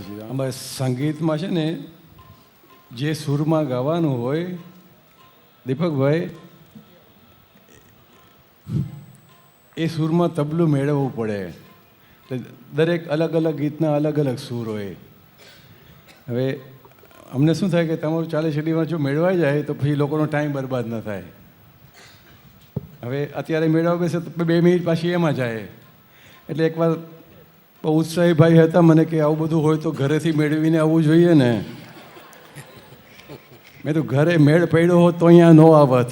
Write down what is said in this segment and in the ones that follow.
આમાં સંગીતમાં છે ને જે સૂરમાં ગાવાનું હોય દીપકભાઈ, એ સૂરમાં તબલું મેળવવું પડે. એટલે દરેક અલગ અલગ ગીતના અલગ અલગ સૂર હોય. હવે અમને શું થાય કે તમારું 40 શેડીમાં જો મેળવાઈ જાય તો પછી લોકોનો ટાઈમ બરબાદ ન થાય. હવે અત્યારે મેળવવા બેસે તો 2 મિનિટ પાછી એમાં જાય. એટલે એકવાર બહુ ઉત્સાહી ભાઈ હતા, મને કે આવું બધું હોય તો ઘરેથી મેળવીને આવવું જોઈએ ને. મેં તો ઘરે મેળ પડ્યો હોત તો અહીંયા ન આવત.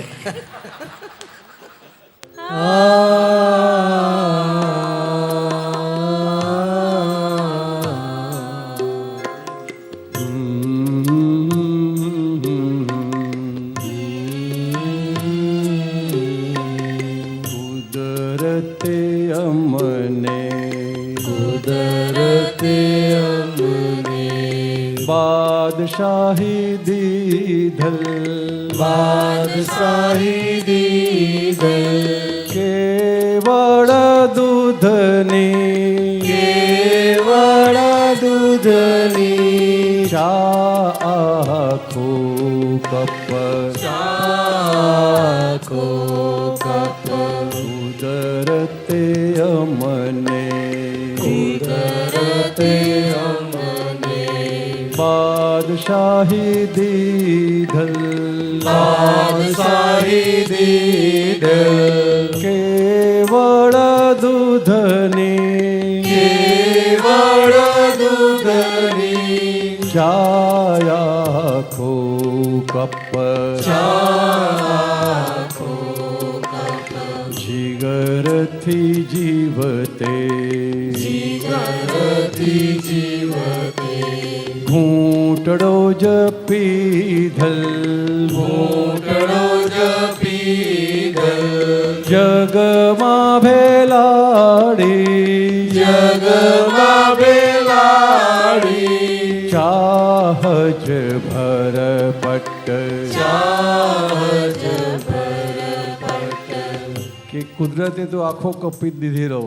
કુદરતે અમને બાદશાહી દીધલ કેવળ દૂધની ચા આખો કપ કુદરતે અમને બાદશાહી દીધલ કેવળ દૂધની ચાયા ખો કપ જીગરથી જીવતે ઘૂંટડો જ પીધલ જગમાં ભેલાડી ચાહજ ભરપટ કે કુદરતે તો આખો કપી જ દીધી રહો,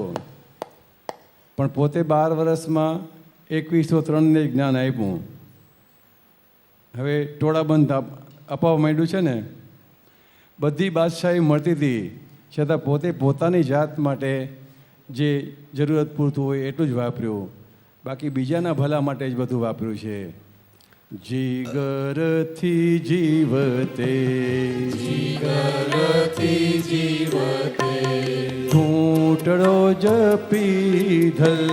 પણ પોતે 12 વર્ષમાં 2103ને જ્ઞાન આપ્યું. હવે ટોળાબંધ અપાવવા માંડ્યું છે ને. બધી બાદશાહી મળતી હતી છતાં પોતે પોતાની જાત માટે જે જરૂરત પૂરતું હોય એટલું જ વાપર્યું, બાકી બીજાના ભલા માટે જ બધું વાપર્યું છે. જીગરથી જીવતે ઘૂંટડો જ પીધલ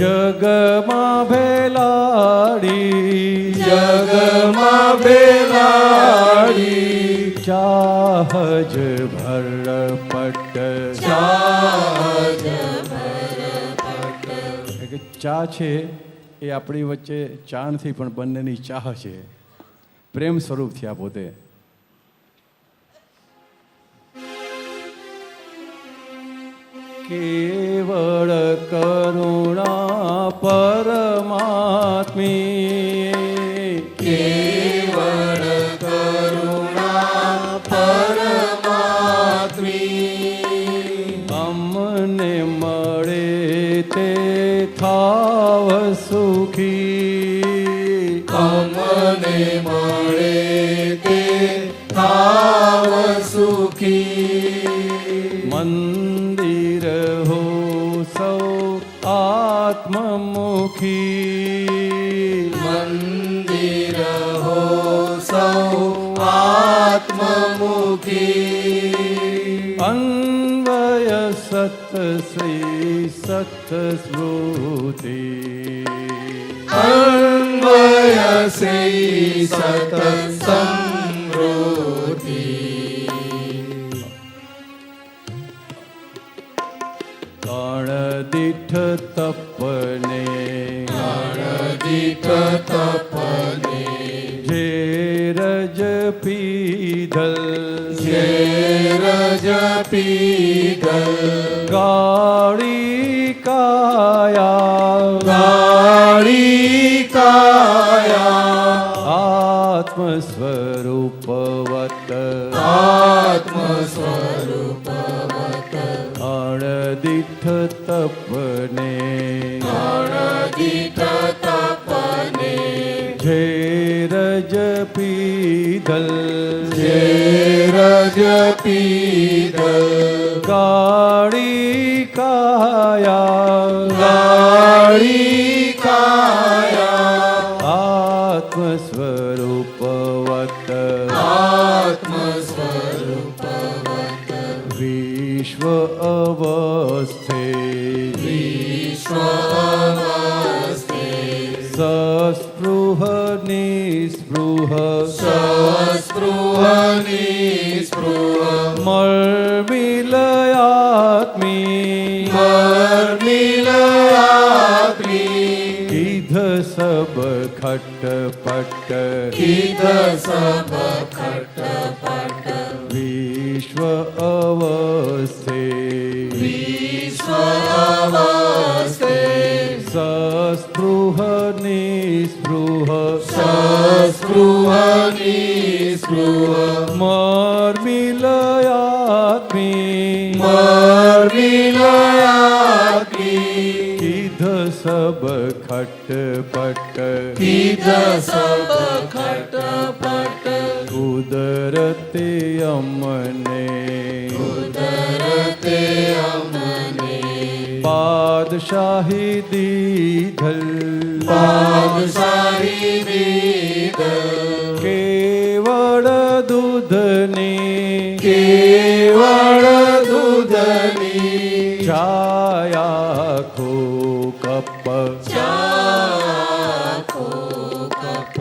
જગમાં ભેલાડી ચાહજ ભરપટ. ચા છે એ આપણી વચ્ચે ચા નથી, પણ બંનેની ચાહ છે, પ્રેમ સ્વરૂપ થયા પોતે. કેવળ કરુણા પરમાત્મી અમને મળે તે થાવ સુખી મંદિર હો સૌ આત્મમુખી અન્વય સત શ્રી સત સ્મૃતિ ગણદીઠ તપને જે રજ પીધલ ગાળી કાયા આત્મ સ્વરૂપવત અણદીઠ તપ તપને ગણદીઠ તપને ઝેરજ પીધલ ઝેરજ પીધલ ગાળી કાયા ગાળી કાયા આત્મ સ્વરૂપવત આત્મ સ્વરૂપવત વિશ્વ અવસ્થે વિશ્વ અવસ્થે સસ્પૃહ નિસ્પૃહ સસ્પૃહ નિસ્પૃહ મળમિલયાત્મી મર્મિલયાત્મી કીધ સબ ખટપટ કીધ સબ ખટપટ વિશ્વ અવસ્થે વિશ્વ અવસ્થે સસ્પૃહ નિસ્પૃહ સસ્પૃહ નિસ્પૃહ મળમિલયાત્મી મર્મિલયાત્મી કીધ સબ ખટપટ કીધ સબ ખટપટ કુદરતે અમને કુદરતે અમને બાદશાહી દીધલ બાદશાહી દીધલ કેવળ દૂધની કેવળ દૂધની છાયા ખો કપ ચાખો કપ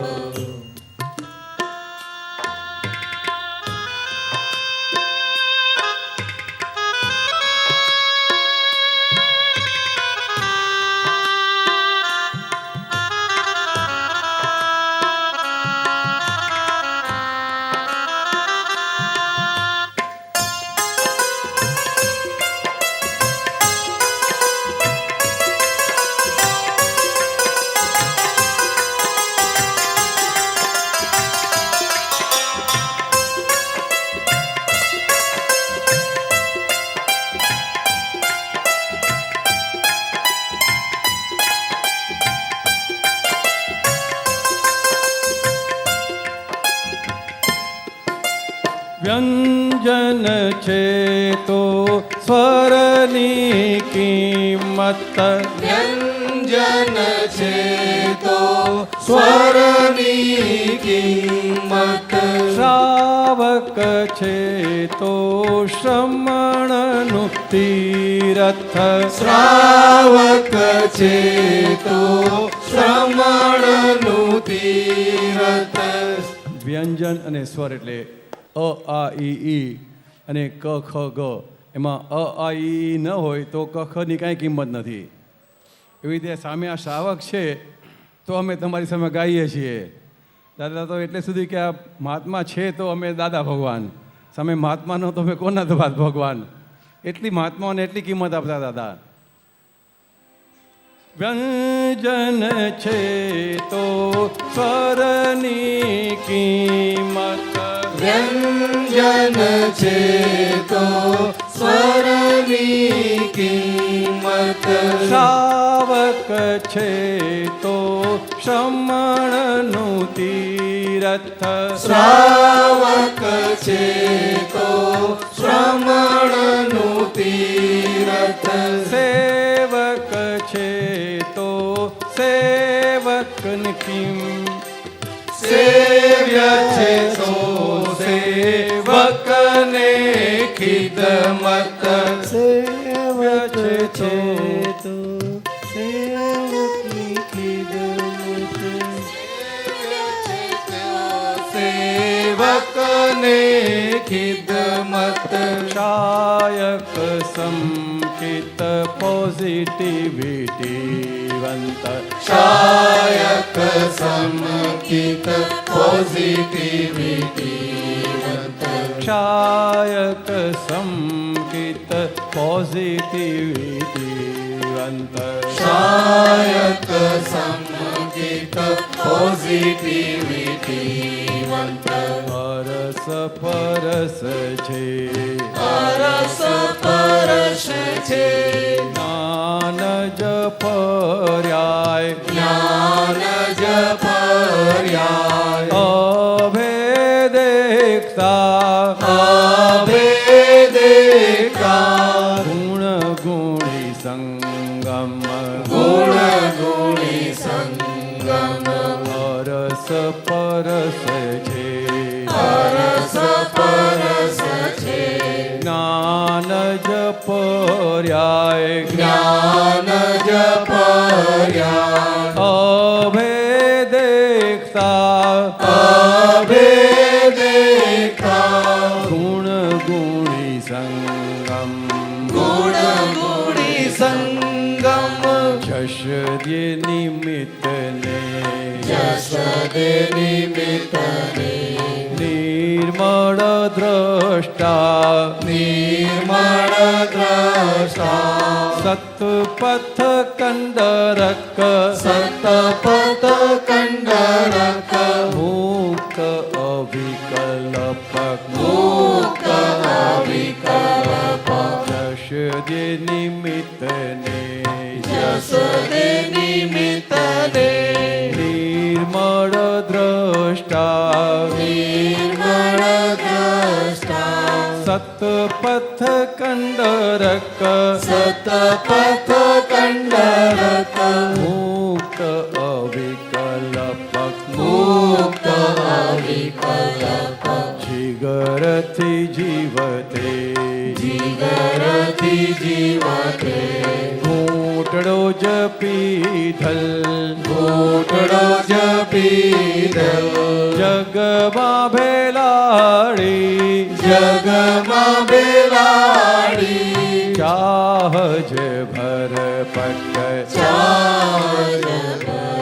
વ્યંજન છે તો સ્વરની કિંમત વ્યંજન છે તો સ્વરની કિંમત શ્રાવક છે તો શ્રમણનું તીરથ શ્રાવક છે તો શ્રમણનું તીરથ વ્યંજન અને સ્વર એટલે અ આ ઈ અને ક ખ ગ એમાં અ આ ઈ ન હોય તો ક ખની કાંઈ કિંમત નથી. એવી રીતે સામે આ શ્રાવક છે તો અમે તમારી સામે ગાઈએ છીએ દાદા. તો એટલે સુધી કે આ મહાત્મા છે તો અમે દાદા ભગવાન, સામે મહાત્મા નો તો અમે કોના તો વાત ભગવાન. એટલી મહાત્માઓને એટલી કિંમત આપતા દાદા. વ્યંજન છે તો સ્વરની કિંમત વ્યંજન છે તો સ્વરની કિંમત શ્રાવક છે તો શ્રમણનું તીરથ શ્રાવક છે તો શ્રમણનું તીરથ સેવક છે તો સેવકની કિંમ સેવ્ય છે તો સેવકને ખિદમત સેવ્ય છે તો સેવકની ખિદમત સેવકને ખિદમત શાયક સંકિત પોઝિટિવિટીવંત શાયક સમકિત પોઝિટિવિટીવંત શાયક સંકિત પોઝિટિવિટીવંત શાયક સમકિત પોઝિટિવિટીવંત પરસ પરસ છે પરસ પરસ છે જ્ઞાન पर्याय ज्ञान पर्याय अभेदेकता अभेदेका गुण गुणी संगम गुण गुणी संगम परस परस छे परस परस छे ज्ञान ज पर्याय ज्ञान पर्याय अभेदेकता अभेदेका गुण गुणी संगम गुण गुणी संगम यश दे निमित्त ने यश दे निमित्त ने निर्मल द्रष्टा निर्मल द्रष्टा सतपथ कंडरक सतपथ कंडरक मुक्त अविकल्पक मुक्त अविकल्प यश दे निमित्त ने यश दे निमित्त ने निर्मल द्रष्टा निर्मल द्रष्टा सतपथ कंडरक सतपथ कंडरक मुक्त अविकल्पक मुक्त अविकल्प जिगरथी जीवते જીગરથી જીવતે ઘૂંટડો જ પીધલ ઘૂંટડો જ પીધલ જગમાં ભેલાડી જગમાં બેલાડી ચાહ જ ભર પટ ચાજ ભરપટ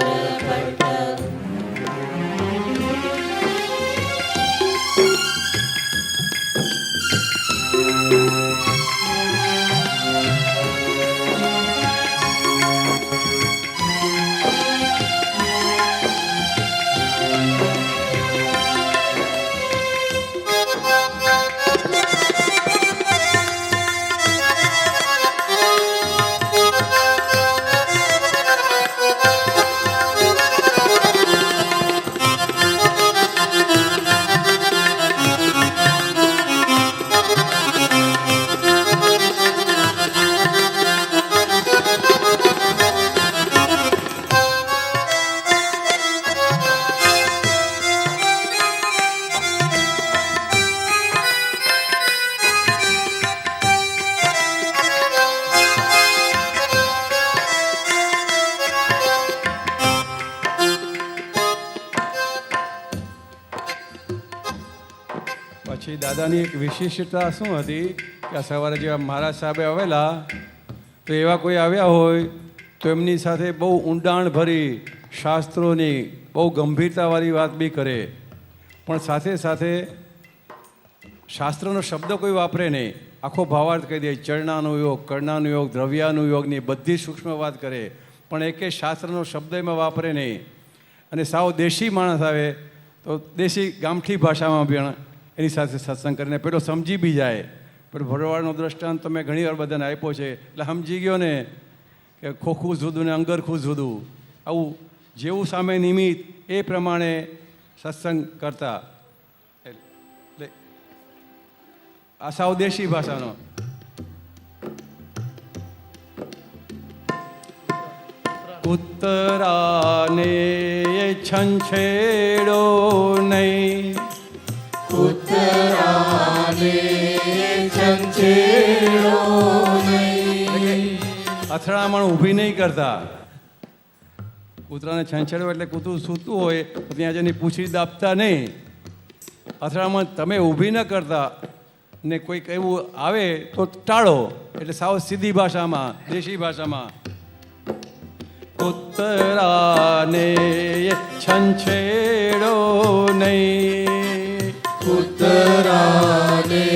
પછી દાદાની એક વિશિષ્ટતા શું હતી કે આ સવારે જે મહારાજ સાહેબે આવેલા તો એવા કોઈ આવ્યા હોય તો એમની સાથે બહુ ઊંડાણભરી શાસ્ત્રોની બહુ ગંભીરતાવાળી વાત બી કરે, પણ સાથે સાથે શાસ્ત્રનો શબ્દ કોઈ વાપરે નહીં, આખો ભાવાર્થ કહી દે. ચરણાનો યોગ, કર્ણાનો યોગ, દ્રવ્યાનો યોગની બધી સૂક્ષ્મ વાત કરે, પણ એકે શાસ્ત્રનો શબ્દ એમાં વાપરે નહીં. અને સાવ દેશી માણસ આવે તો દેશી ગામઠી ભાષામાં પણ એની સાથે સત્સંગ કરીને પેલો સમજી બી જાય. પેલો ભરવાડનો દ્રષ્ટાંત તો મેં ઘણી વાર બધાને આપ્યો છે, એટલે સમજી ગયો ને કે ખોખું જુદું ને અંગરખું જુદું, આવું જેવું સામે નિમિત્ત એ પ્રમાણે સત્સંગ કરતા. એટલે આ સાવ દેશી ભાષાનો. કૂતરાને છંછેડો નહીં, કૂતરાને છંછેડો નહીં. અથડામણ ઊભી નહીં કરતા. કૂતરાને છંછેડો એટલે કૂતરું સૂતું હોય તો ત્યાં જઈને પૂછી દાબતા નહીં. અથડામણ તમે ઊભી ન કરતા ને કોઈક એવું આવે તો ટાળો. એટલે સાવ સીધી ભાષામાં, દેશી ભાષામાં. કૂતરાને છંછેડો નહીં, કૂતરાને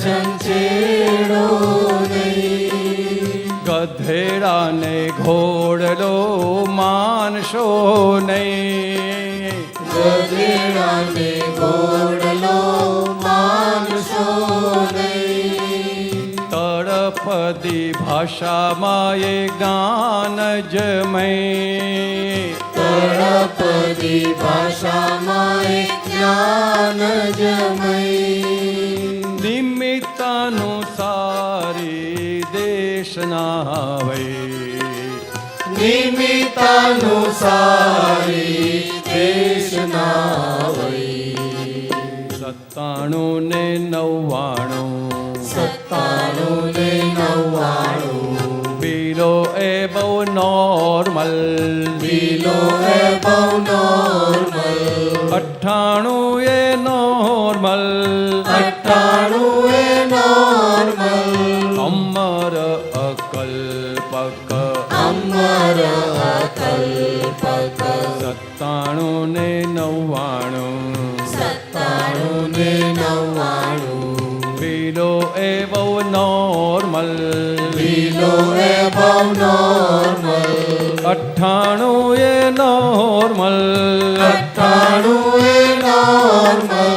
છંછેડો નહીં. ગધેડાને ઘોડલો માનશો નહીં, ગધેડાને ઘોડલો માનશો નહીં. તળપદી ભાષામાં એ જ્ઞાન જમય ગણપતિ ભાષામાં જ્ઞાન જમય નિમિત્તાનુસારી દેશના વૈ નિમિત્તાનુસારી દેશના વૈ 97 ને 99 97 ને 99 બિલો એ બહુ નોર્મલ બિલો એ બહુ નોર્મલ 98 એ નોર્મલ 98 એ નોર્મલ અમર અકલ્પક અમર અકલ્પક 97 ને 99 97 ને 99 બિલો એ બહુ નોર્મલ બિલો એ બહુ નોર્મલ 98 એ નોર્મલ 98 એ નોર્મલ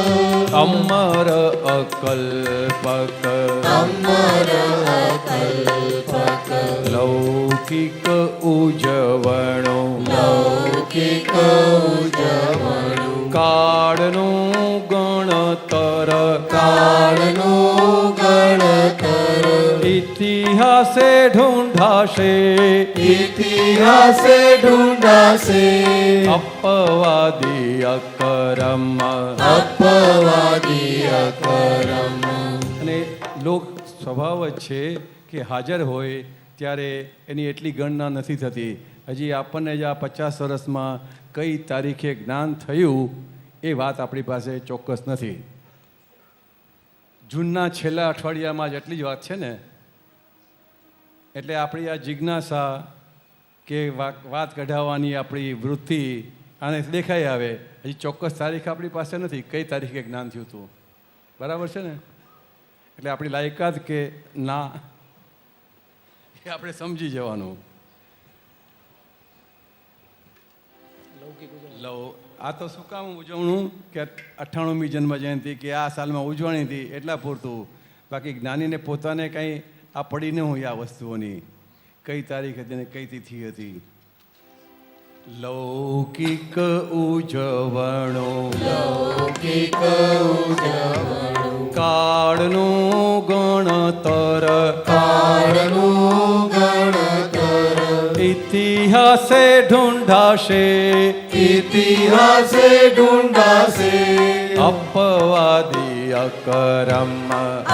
અમર અકલ્પક અમર અકલ્પક લૌકિક ઉજવણો લૌકિક ઉજવણું કાળનું ગણતર કાળનું ગણતર ઇતિહાસે ઢૂંઢાશે ઇતિહાસે ઢૂંઢાશે અપવાદી અકરમ અપવાદી અકરમ અને લોક સ્વભાવ જ છે કે હાજર હોય ત્યારે એની એટલી ગણના નથી થતી. હજી આપણને જ આ 50 વર્ષમાં કઈ તારીખે જ્ઞાન થયું એ વાત આપણી પાસે ચોક્કસ નથી. જૂનના છેલ્લા અઠવાડિયામાં જ એટલી જ વાત છે ને, એટલે આપણી આ જિજ્ઞાસા કે વાત કઢાવવાની આપણી વૃત્તિ આને દેખાઈ આવે. હજી ચોક્કસ તારીખ આપણી પાસે નથી કઈ તારીખે જ્ઞાન થયું હતું. બરાબર છે ને? એટલે આપણી લાયકાત કે ના એ આપણે સમજી જવાનું. આ તો શું કામ ઉજવણું કે 98મી જન્મજયંતિ કે આ સાલમાં ઉજવણી હતી એટલા પૂરતું. બાકી જ્ઞાનીને પોતાને કંઈ આ પડી ન હોય આ વસ્તુઓની કઈ તારીખ હતી ને કઈ તિથિ હતી. લૌકિક ઉજવણો લૌકિક ઉજવણું કાળનું ગણતર કાળનું ગણતર ઇતિહાસે ઢૂંઢાશે ઇતિહાસે ઢૂંઢાશે અપવાદી અકરમ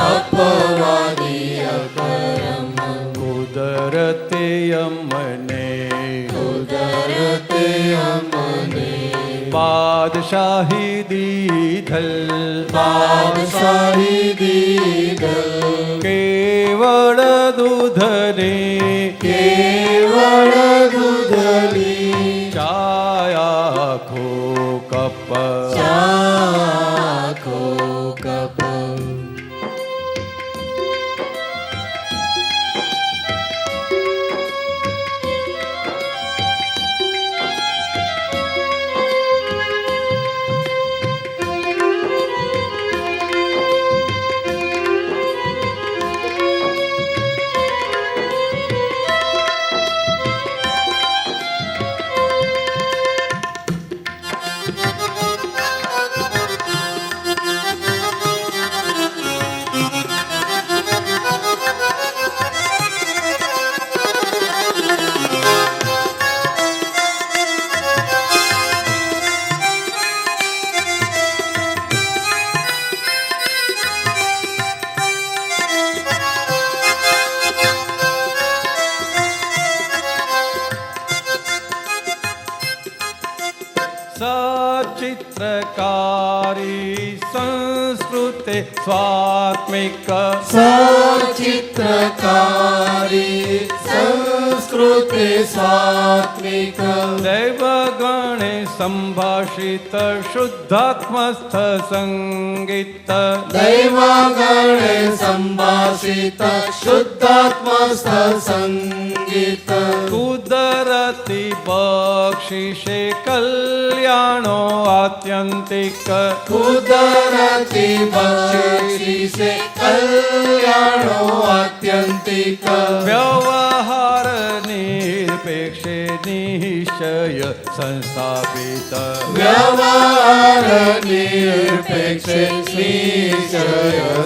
અપવાદી અકરમ કુદરતે અમને કુદરતે અમને બાદશાહી દીધલ બાદશાહી દીધલ કેવળ દૂધને કેવળ દૂધની ચાયા ખો કપ ચાખો કપ સચિત્રકારી સંસ્કૃતે સ્વાત્મિક સચિત્રકારી સંસ્કૃતિ સ્વાત્મિક દૈવગણે સંભાષિત શુદ્ધાત્મસ્થ સંગીત દૈવગણે સંભાષિત શુદ્ધાત્મસ્થ સંગીત કુદરતી બક્ષિષે કલ્યાણો આત્યંતિક કુદરતી બક્ષિષે કલ્યાણો આત્યંતિક વ્યવહાર નિરપેક્ષે નિશ્ચય સંસ્થાપિત વ્યવહાર નિરપેક્ષે નિશ્ચય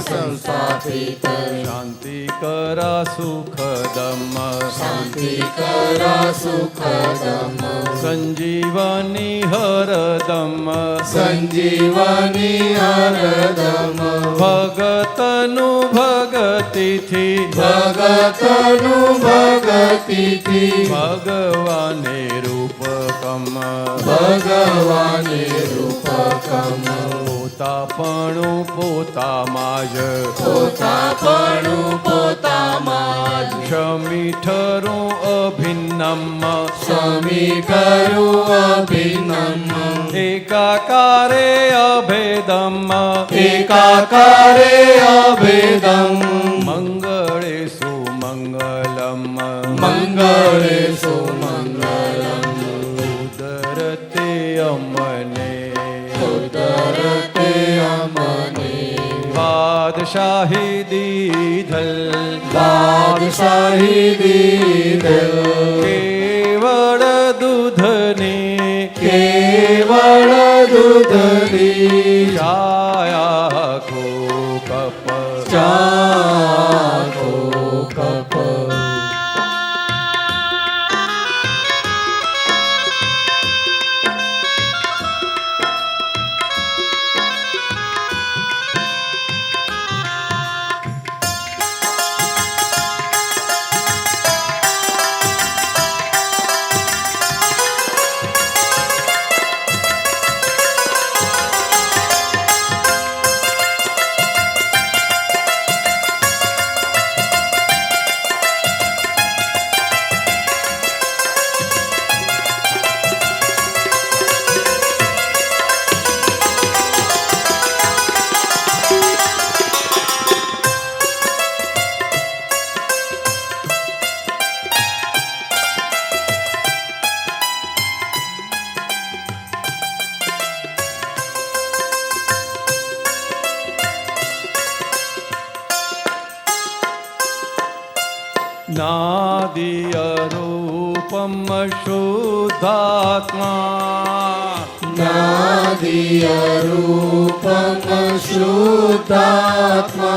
સંસ્થાપિત શાંતિ કરા સુખદમ શાંતિકરા સુખદમ સંજીવની હરદમ સંજીવની હરદમ ભગતનું ભગતિથી ભગતનું ભગતિથી ભગવાને રૂપકમ ભગવાને રૂપકમ પોતાપણું પોતામાં જ પોતાપણું પોતામાં જ ક્ષમીઠરું અભિન્નમ સમીકરું અભિન્નમ એકાકારે અભેદમ એકાકારે અભેદમ મંગળે સુમંગલમ મંગળે સુમંગલમ ઉદરતે અમને ઉદરતે અમને બાદશાહી દીધલ બાદશાહી દીધેલ કેવળ દૂધની કેવળ દૂધની છાયા કો કપ ચાખો કપ નાદીય રૂપમ શુદ્ધાત્મા નાદીય રૂપમ શુદ્ધાત્મા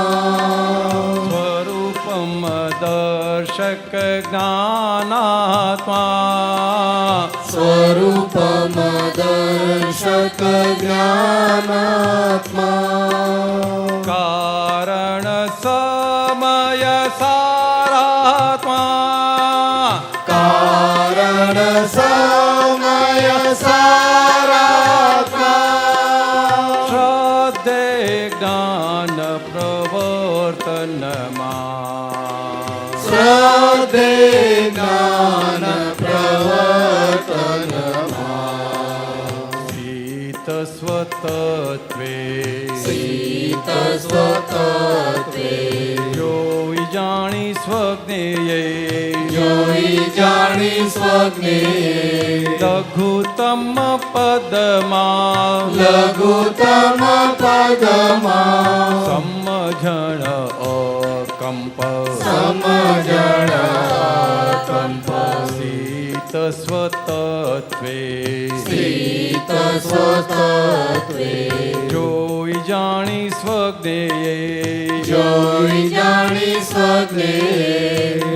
સ્વરૂપમ દર્શક જ્ઞાનાત્મા સ્વરૂપમ દર્શક જ્ઞાનાત્મા કારણ સમય સારાત્મા કારણ સમય સારાત્મા શ્રદ્ધે જ્ઞાન પ્રવર્તનમાં શ્રદ્ધે જ્ઞાન પ્રવર્તનમાં શીત સ્વતત્વે શીત સ્વતત્વે જોઈ જાણી સ્વજ્ઞેયે જોઈ જાણી સ્વજ્ઞે લઘુત્તમ પદમાં લઘુત્તમ પદમાં સમજણ અકંપ સમજણ કંપ શીત સ્વતત્વે શીત સ્વતત્વે જોઈ જાણી સ્વજ્ઞેયે જોઈ જાણી સ્વજ્ઞે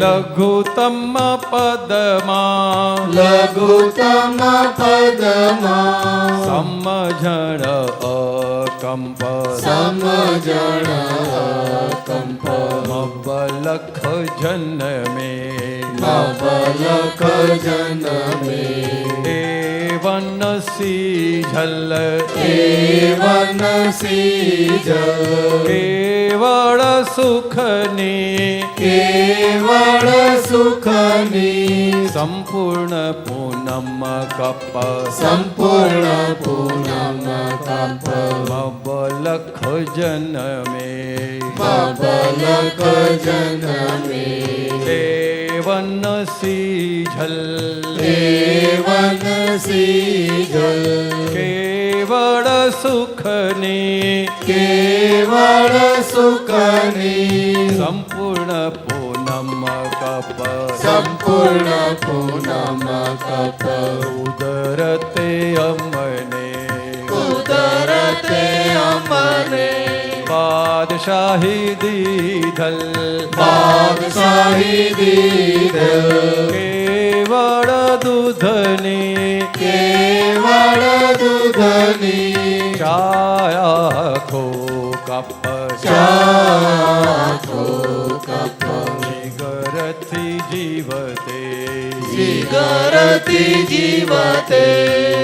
લઘુત્તમ પદમાં લઘુત્તમ પદમાં સમજણ અકંપ સમજણ કંપ મબલખ જન્મે મબલખ જન્મે એવન સીઝલ એવન સીજ કેવળ સુખની કેવળ સુખની સંપૂર્ણ પૂનમ કપ સંપૂર્ણ પૂનમ કપ મબલખ જન્મે મબલખ જન્મે એવન સીઝલ એવન સીજ કેવળ સુખની કેવળ સુખની સંપૂર્ણ પૂનમ કપ સંપૂર્ણ પૂનમ કપ ઉદરતે અમને ઉદરતે અમને બાદશાહી દીધલ બાદશાહી દીધેલ કેવળ દૂધની કેવળ દૂધની ચાખો કપ ચાખો કપ જીગરથી જીવતે જીગરથી જીવતે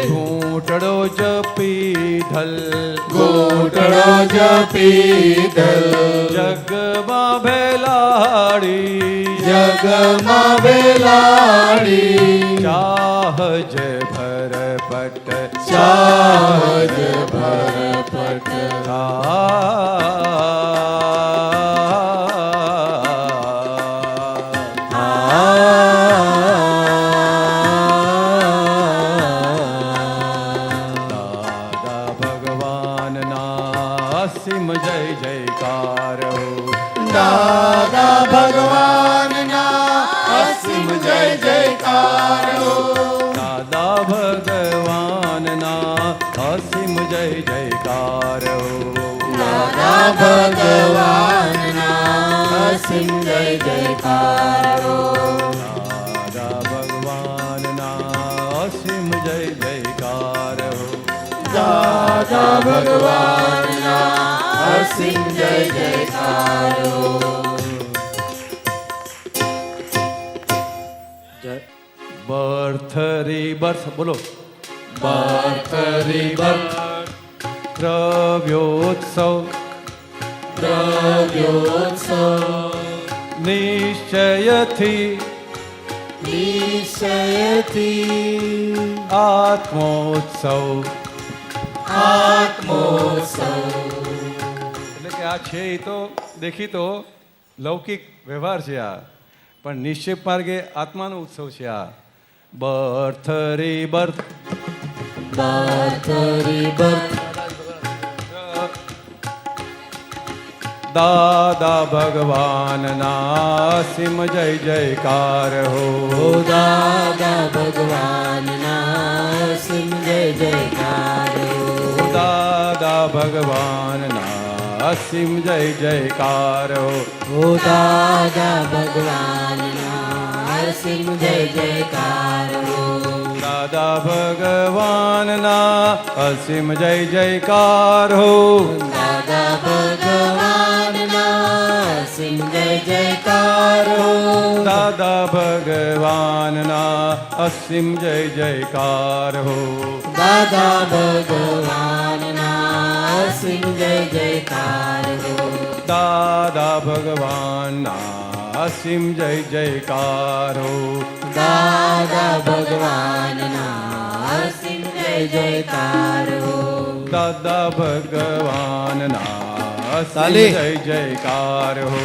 ઘૂંટડો જ પીધલ ઘૂંટડો જ પીધલ જગમાં ભેલાડી જગમાં બેલાડી ચાહજ ભરપટ ચાહજ ભરપટ દાદા ભગવાનના અસીમ જય જયકાર હો દાદા ભગવાનના અસીમ જય જયકાર હો દાદા ભગવાનના અસીમ જય જયકાર હો દાદા ભગવાનના અસીમ જય જયકાર હો દાદા ભગવાનના અસીમ જય જયકાર હો દાદા ભગવાનના અસીમ જય જયકાર હો બર્થ રિબર્થ બોલો બર્થ રિબર્થ દ્રવ્યોત્સવ દ્રવ્યોત્સવ નિશ્ચયથી નિશ્ચયથી આત્મોત્સવ આત્મોત્સવ એટલે કે આ છે એ તો દેખીતો લૌકિક વ્યવહાર છે આ પણ નિશ્ચય માર્ગે આત્માનો ઉત્સવ છે આ બર્થ રિબર્થ બર્થ રિબર્થ દાદા ભગવાનના સિમ જય જયકાર હો દાદા ભગવાનના સિમ જય જયકાર હો દાદા ભગવાનના અસીમ જય જયકાર હો દાદા ભગવાનના સિમ જય જયકાર હો દાદા ભગવાનના અસીમ જય જયકાર હો દાદા ભગવાનના સિમ જય જયકાર હો દાદા ભગવાનના અસીમ જય જયકાર હો દાદા ભગવાનના સિમ જય જયકાર હો દાદા ભગવાનના અસીમ જય જયકાર હો દાદા ભગવાનના સિમ જય જયકાર હો દાદા ભગવાનના અસીમ તાલી. જય જયકાર હો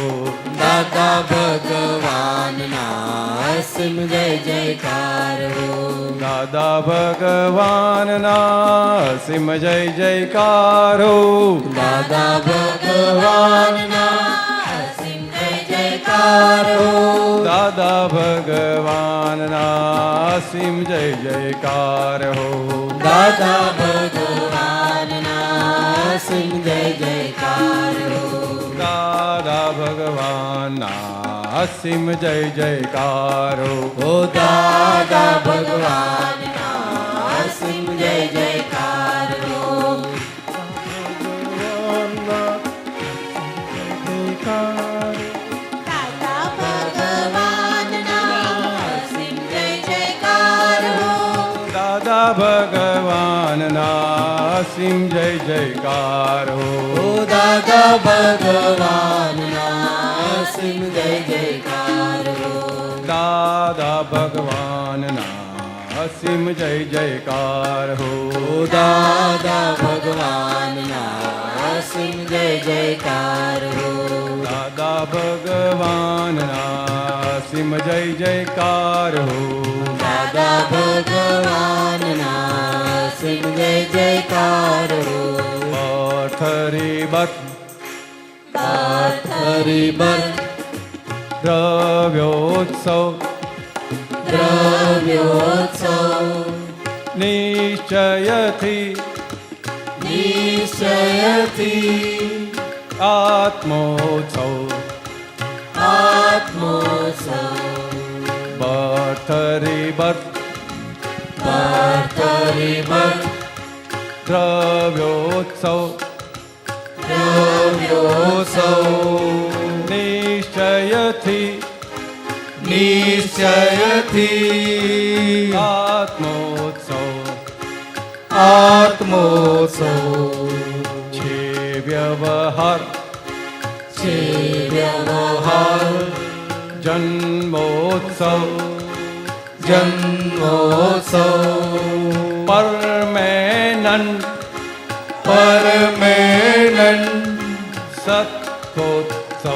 દાદા ભગવાનના સિમ જય જયકાર હો દાદા ભગવાનના અસીમ જય જયકાર હો દાદા ભગવાનના સિમ જય જયકાર હો દાદા ભગવાનના અસીમ જય જયકાર હો દાદા ભગવાનના સિમ જય જયકાર હો દાદા ભગવાનના અસીમ જય જયકાર હો ઓ દાદા ભગવાનના સિમ જય જયકાર હો દાદા ભગવાનના સિમ જય જયકાર હો દાદા ભગવાનના અસીમ જય જયકાર હો ઓ દાદા ભગવાનના સિમ જય જયકાર હો દાદા ભગવાનના અસીમ જય જયકાર હો ઓ દાદા ભગવાનના સિમ જય જયકાર હો દાદા ભગવાનના અસીમ જય જયકાર હો દાદા ભગવાનના સિમ જય જયકાર હો પાર્થરી બર્થ પાર્થરી બર્થ દ્રવ્યોત્સવ દ્રવ્યોત્સવ નિશ્ચયથી નિશ્ચયથી આત્મોત્સવ આત્મોત્સવ પાર્થરી બર્થ પાર્થરી બર્થ દ્રવ્યોત્સવ દ્રવ્યોત્સવ નિશ્ચયથી નિશ્ચયથી આત્મોત્સવ આત્મોત્સવ છે વ્યવહાર છે વ્યવહાર જન્મોત્સવ જન્મોત્સવ પરમેનન્ટ પરમેનન્ટ સત્વોત્સવ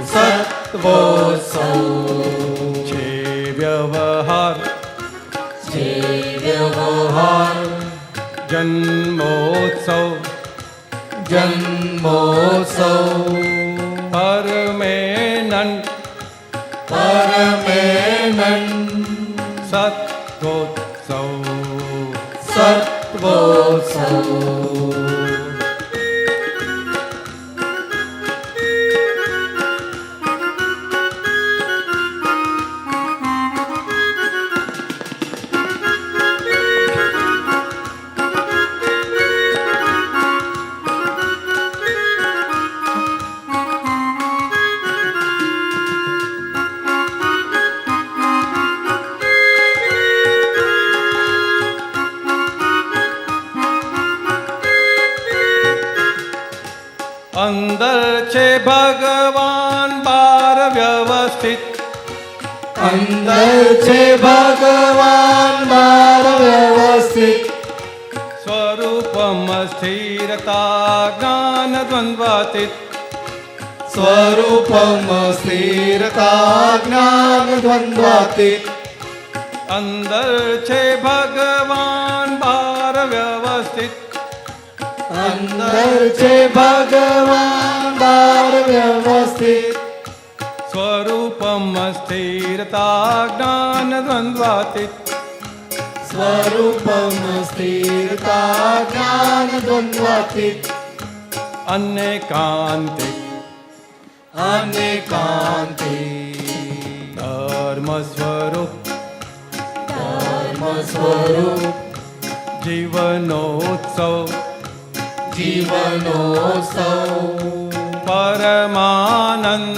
સત્વોત્સવ છે વ્યવહાર છે વ્યવહાર જન્મોત્સવ જન્મોત્સવ પરમેનન્ટ પરમેનન્ટ સત્વોત્સવ સત્વોત્સવ અંદર છે ભગવાન બાર વ્યવસ્થિત અંદર છે ભગવાન બાર વ્યવસ્થિત સ્વરૂપમ સ્થિરતા જ્ઞાન દ્વંદ્વાતીત સ્વરૂપમ સ્થિરતા જ્ઞાન દ્વંદ્વાતીત અંદર છે ભગવાન બાર વ્યવસ્થિત અંદર છે ભગવાન બાર વ્યવસ્થિત સ્વરૂપમ સ્થિરતા જ્ઞાન દ્વંદ્વાતીત સ્વરૂપમ સ્થિરતા જ્ઞાન દ્વંદ્વાતીત અનેકાંતિક અનેકાંતિક ધર્મ સ્વરૂપ ધર્મ સ્વરૂપ જીવનોત્સવ જીવનોત્સવ પરમાનંદ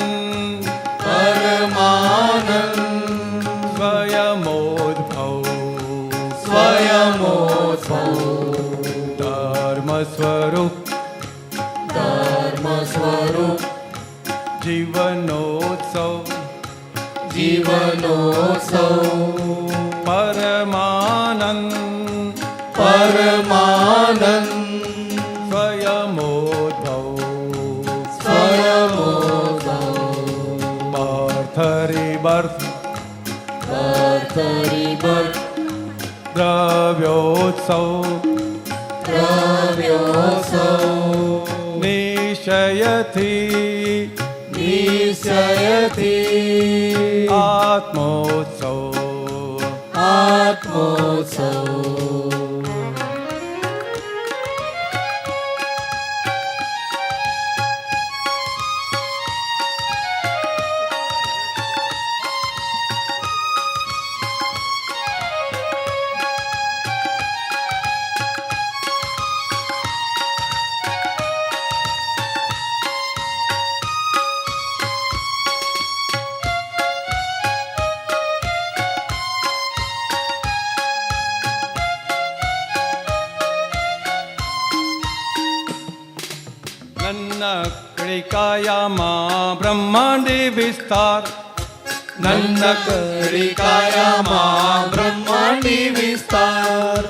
પરમાનંદ સ્વયમોદ્ભવ સ્વયમોત્સવ ધર્મ સ્વરૂપ ધર્મ સ્વરૂપ જીવનોત્સવ જીવનોત્સવ પરમાનંદ પરમાનંદ સ્વયમોદ્ભવ સ્વયમોત્સવ પાર્થરી બર્થ પાર્થરી બર્થ દ્રવ્યોત્સવ દ્રવ્યોત્સવ નિશ્ચયથી નિશ્ચયથી આત્મોત્સવ આત્મોત્સવ નન્નકડી કાયામાં બ્રહ્માંડી વિસ્તાર નન્નકડી કાયામાં બ્રહ્માંડી વિસ્તાર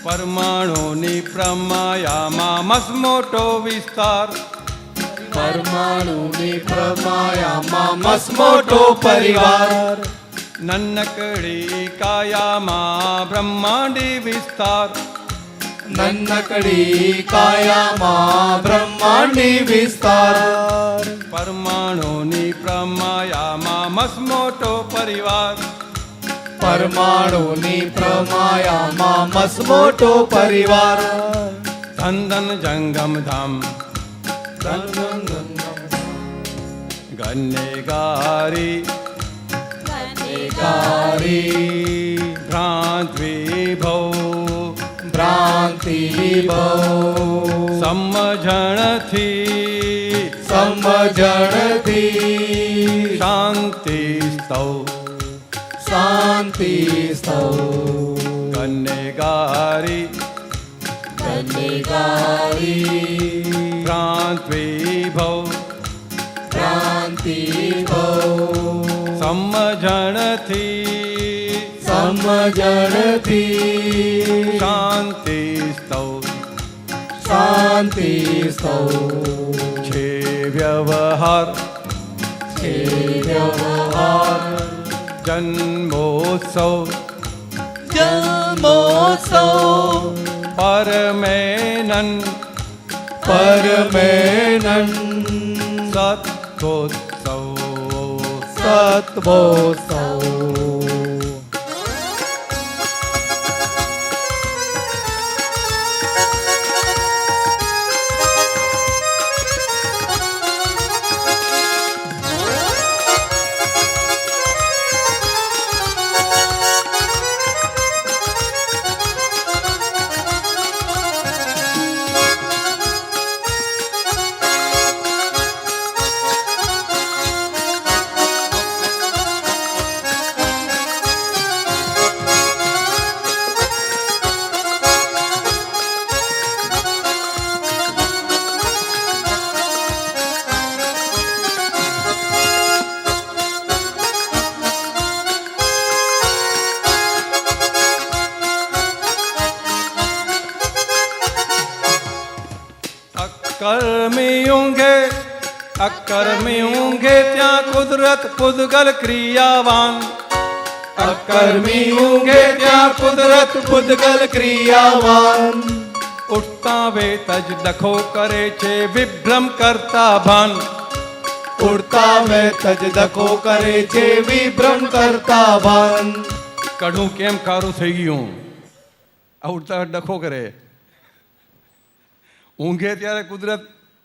પરમાણુની પ્રમાયામાં મસમોટો વિસ્તાર પરમાણુની પ્રમાયામાં મસમોટો પરિવાર નન્નકડી કાયામાં બ્રહ્માંડી વિસ્તાર નન્નકડી કાયામાં બ્રહ્માંડી વિસ્તાર. પરમાણુની પ્રમાયામાં મસમોટો પરિવાર. પરમાણુની પ્રમાયામાં મસમોટો પરિવાર. ધન ધન જંગમ ધામ ગન્નેગારી ગારી ભ્રાંત વિભવ ભ્રાંતિ વિભવ સમજણથી સમજણથી શાંતિ સ્તૌ શાંતિ સ્તવ. ગન્નેગારી ગન્નેગારી ભ્રાંત વિભવ ભ્રાંતિ વિભવ સમજણથી સમજણથી શાંતિ સ્તૌ શાંતિ સ્તવ. છે વ્યવહાર છે વ્યવહાર જન્મોત્સવ જન્મોત્સવ પરમેનન પરમેનન સત્કોત્સવ સત્વોત્સવ. અકર્મી ઊંઘે અકર્મી ઊંઘે ત્યાં કુદરત પૂદગલ ક્રિયાવાન. અકર્મી ઊંઘે ત્યાં કુદરત પૂદગલ ક્રિયાવાન. ઉઠતા વેત જ દખો કરે છે વિભ્રમ કરતા ભાન. ઉડતા વેત જ દખો કરે છે વિભ્રમ કરતા ભાન. કડું કેમ કારું થઈ ગયું? આ ઉઠતા વેત ડખો કરે. ઊંઘે ત્યારે કુદરત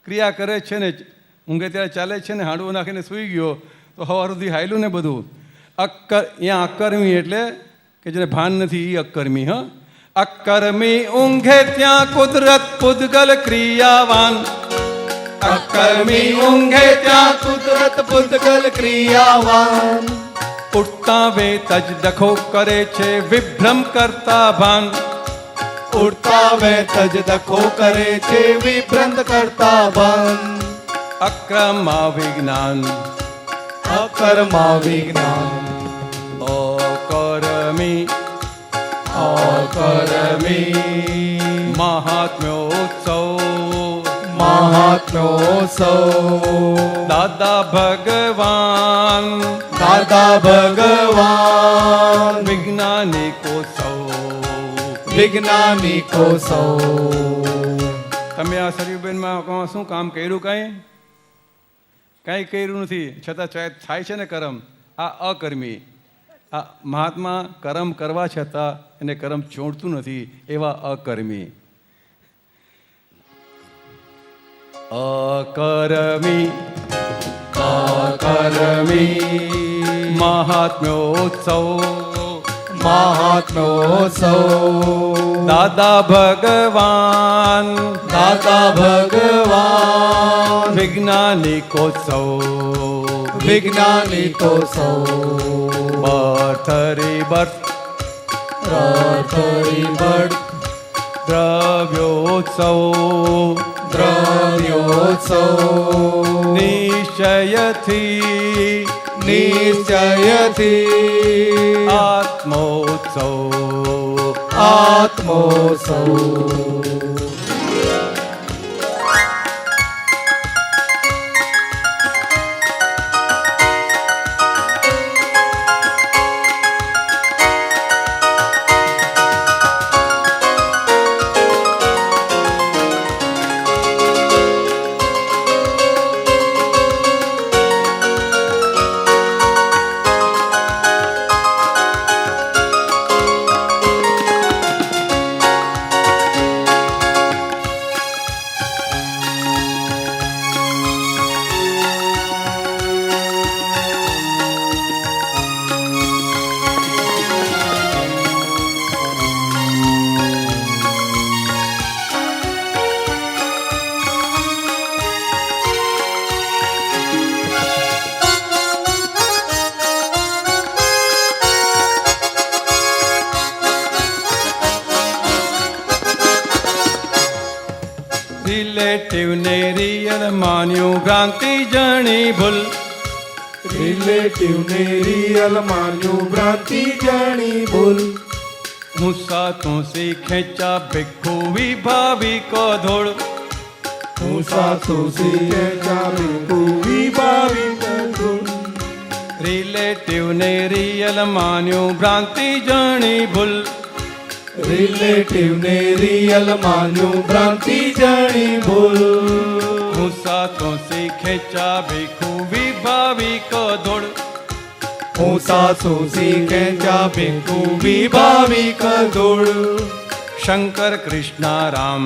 ક્રિયા કરે છે ને, ઊંઘે ત્યારે ચાલે છે ને, હાંડવું નાખીને સૂઈ ગયો તો સવાર સુધી હાયલું ને બધું. અહીંયા અકર્મી એટલે કે જેને ભાન નથી એ અકર્મી. હ અકર્મી ઊંઘે ત્યાં કુદરત પૂદગલ ક્રિયાવાન. અકર્મી ઊંઘે ત્યાં કુદરત પૂદગલ ક્રિયાવાન. ઉઠતા વેત જ દખો કરે છે વિભ્રમ કરતા ભાન. ઉડતા વેત જ દખો કરે છે વિભ્રંત કરતા ભાન. અક્રમા વિજ્ઞાન અકર્મા વિજ્ઞાન. અકર્મી અકર્મી મહાત્મ્યોત્સવ મહાત્મ્યોત્સવ. દાદા ભગવાન દાદા ભગવાન વિજ્ઞાનિકોત્સવ. વિજ્ઞાનિકો સૌ. તમે આ સરયુબેનમાં શું કામ કર્યું? કાંઈ કર્યું નથી, છતાં થાય છે ને કર્મ. આ અકર્મી. આ મહાત્મા કર્મ કરવા છતાં એને કર્મ ચોંટતું નથી, એવા અકર્મી. અકર્મી અકર્મી મહાત્મ્યોત્સવ મહાત્મ્યોત્સવ. દાદા ભગવાન દાદા ભગવાન વિજ્ઞાનિકોત્સવ. વિજ્ઞાનિકો સૌ. બર્થરી બર્થ રથરીબટ દ્રવ્યોત્સવ. દ્રવ્યોત્સવ. નિશ્ચયથી નિશ્ચયથી આત્મોત્સવ. આત્મોત્સવ. રિલેટિવ ને રિયલ માન્યું ભ્રાંતિ જણી ભૂલ. રિલેટિવ ને રિયલ માન્યું ભ્રાંતિ જાણી ભૂલ. મૂસા તુસી ખેંચા ભિક્ષુ વિભાવી કો ધોળ. હું સાસુ સીએ ચાવી કુવી બાવી કુલ. રિલેટિવ ને રિયલ માન્યું ભ્રાંતિ જણી ભૂલ. રિલેટિવ ને રિયલ માન્યું ભ્રાંતિ જાણી ભૂલ. મૂસા તુસી ખેંચા ભિક્ષુ વિભાવી કો ધોળ. હું સાસુ સીખે ચાવી કુવી બાવી કદોળ. શંકર કૃષ્ણ રામ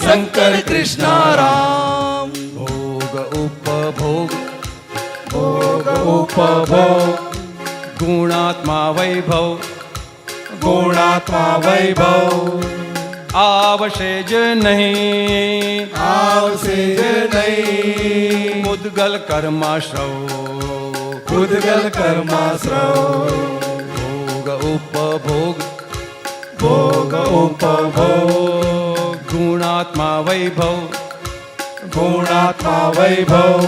શંકર કૃષ્ણ રામ. ભોગ ઉપભોગ ભોગ ઉપભોગ ગુણાત્મા વૈભવ ગુણાત્મા વૈભવ આવશે જ નહીં. આવશે જ નહીં. મુદગલ કર્માશ્રવ ઉદગલ કર્માશ્રવ. ભોગ ઉપભોગ ભોગ ઉપભોગ ગુણાત્મા વૈભવ ગુણાત્મા વૈભવ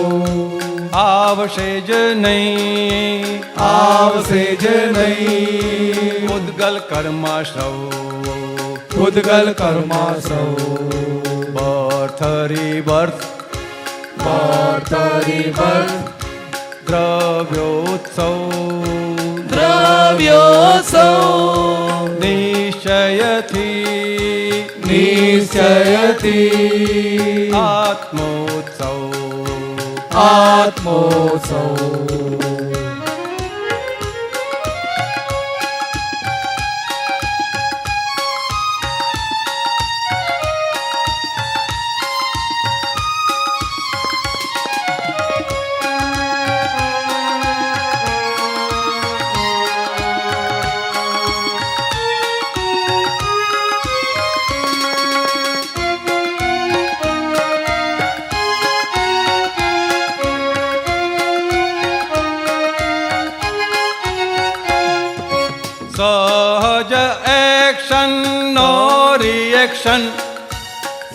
આવશે જ નહીં. આવશે જ નહીં. મુદગલ કર્માશ્રવ ઉદગલ કર્માશ્રવ. બર્થરી બર્થ બર્થરી બર્થ દ્રવ્યોત્સવ દ્રવ્યોત્સવ નિશ્ચયથી નિશ્ચયથી આત્મોત્સવ આત્મોત્સવ. સહજ એક્શન નો રિએક્શન.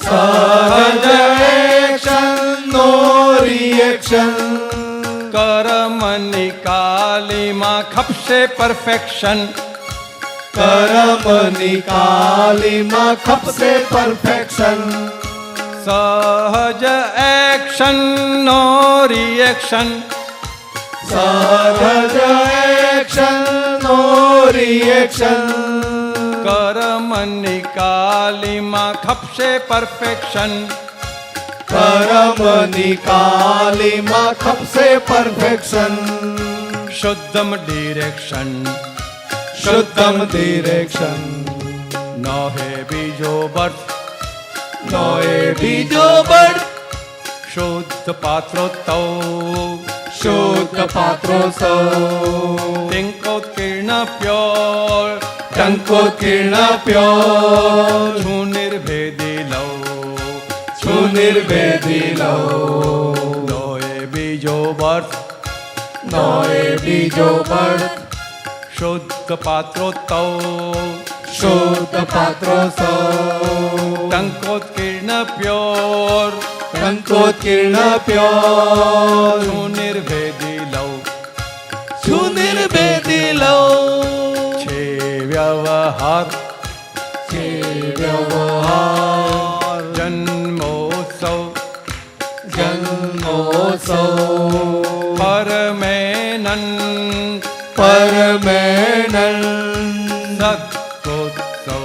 સહજ એક્શન નો રિએક્શન. કર્મ નિકાલીમાં ખપશે પરફેક્શન. કર્મ નિકાલીમાં ખપશે પરફેક્શન. સહજ એક્શન નો રિએક્શન. સહજ એક્શન નો રિએક્શન. કર્મ નિકાલીમાં ખપશે પરફેક્શન. કર્મ નિકાલીમાં ખપશે પરફેક્શન. શુદ્ધમ ડિરેક્શન શુદ્ધમ ડિરેક્શન. ન હે બીજો બર્થ નો એ બીજો બળ. શુદ્ધ પાત્રોત્સવ શુદ્ધ પાત્રોત્સવ. ટિંકોત્કીર્ણ પ્યોર ટંકોત્કીર્ણ પ્યોર. છું નિર્ભેદી લવ છું નિર્ભેદી લવ. નો એ બીજો બર્થ નો એ બીજો બળ. શુદ્ધ પાત્રોત્સવ શુદ્ધ પાત્રોત્સવ. ટંકોત્કીર્ણ પ્યોર ટંકોત્કીર્ણ પ્યોર. છું નિર્ભેદી લવ છું નિર્ભેદી લવ. છે વ્યવહાર છે વ્યવહાર. જન્મોત્સવ જન્મોત્સવ. પરમેનન પરમેનન. સત્કોત્સવ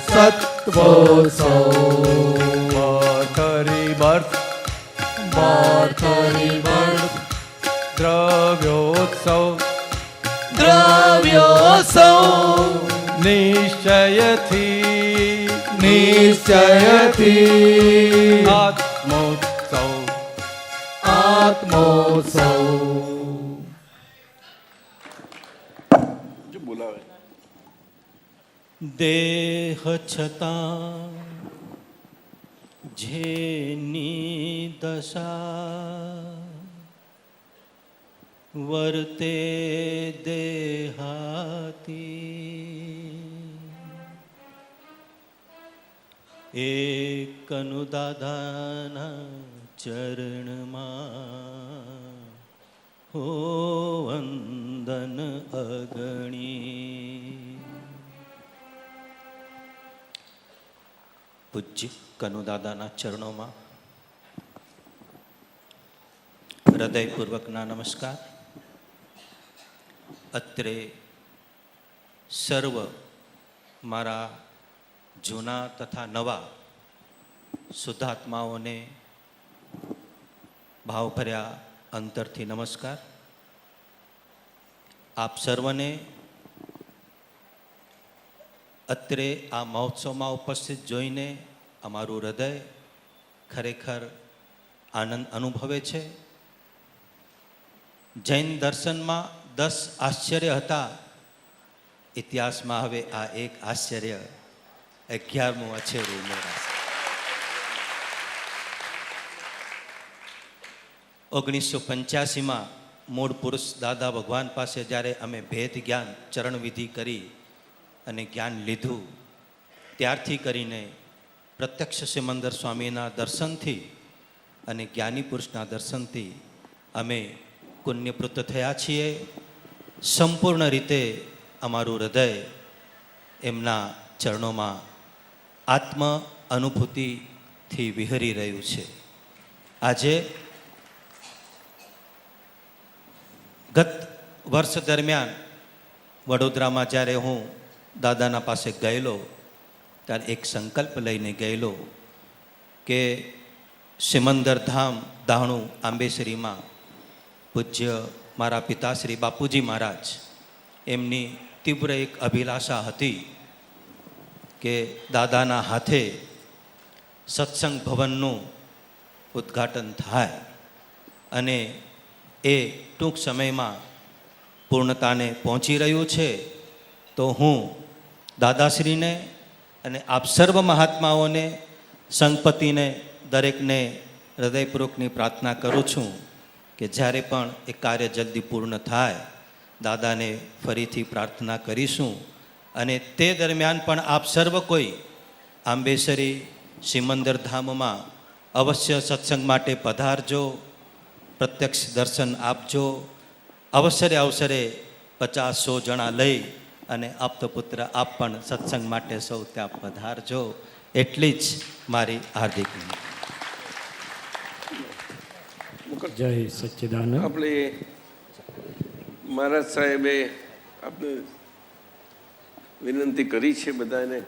સત્વોત્સવ. બર્થરી બર્થ બર્થરી બર્થ. દ્રવ્યોત્સવ દ્રવ્યોત્સવ. નિશ્ચયથી નિશ્ચયથી આત્મોત્સવ આત્મોત્સવ. દેહ છતાં જેની દશા વર્તે દેહાતી એ કનુ દાદાના ચરણમાં હો વંદન અગણી. પૂજ્ય કનુ દાદાના ચરણોમાં હૃદયપૂર્વકના નમસ્કાર. અત્રે સર્વ મારા જૂના તથા નવા શુદ્ધાત્માઓને ભાવભર્યા અંતરથી નમસ્કાર. આપ સર્વને અત્રે આ મહોત્સવમાં ઉપસ્થિત જોઈને અમારું હૃદય ખરેખર આનંદ અનુભવે છે. જૈન દર્શનમાં 10 આશ્ચર્ય હતા, ઇતિહાસમાં હવે આ એક આશ્ચર્ય 11મું અછેરું ઉમેરાશે. 1985માં મૂળ પુરુષ દાદા ભગવાન પાસે જ્યારે અમે ભેદ જ્ઞાન ચરણવિધિ કરી અને જ્ઞાન લીધું, ત્યારથી કરીને પ્રત્યક્ષ સિમંદર સ્વામીના દર્શનથી અને જ્ઞાની પુરુષના દર્શનથી અમે પુણ્યપૃત થયા છીએ. સંપૂર્ણ રીતે અમારું હૃદય એમના ચરણોમાં આત્મ અનુભૂતિથી વિહરી રહ્યું છે. આજે ગત વર્ષ દરમિયાન વડોદરામાં જ્યારે હું દાદાના પાસે ગયેલો ત્યારે એક સંકલ્પ લઈને ગયેલો કે સિમંદર ધામ દાહણું આંબેસરીમાં પૂજ્ય મારા પિતાશ્રી બાપુજી મહારાજ, એમની તીવ્ર એક અભિલાષા હતી કે દાદાના હાથે સત્સંગ ભવનનું ઉદ્ઘાટન થાય અને એ ટૂંક સમયમાં પૂર્ણતાને પહોંચી રહ્યું છે. તો હું દાદાશ્રીને અને આપ સર્વ મહાત્માઓને, સંગપતિને, દરેકને હૃદયપૂર્વકની પ્રાર્થના કરું છું કે જ્યારે પણ એ કાર્ય જલ્દી પૂર્ણ થાય દાદાને ફરીથી પ્રાર્થના કરીશું. અને તે દરમિયાન પણ આપ સર્વ કોઈ આંબેસરી સિમંદર ધામમાં અવશ્ય સત્સંગ માટે પધારજો, પ્રત્યક્ષ દર્શન આપજો. અવસરે અવસરે 50-100 જણા લઈ અને આપતપુત્ર આપ પણ સત્સંગ માટે સૌ ત્યાં પધારજો. એટલી જ મારી હાર્દિક જય સચ્ચિદાનંદ. આપણે મહારાજ સાહેબે આપણે વિનંતી કરી છે બધાને,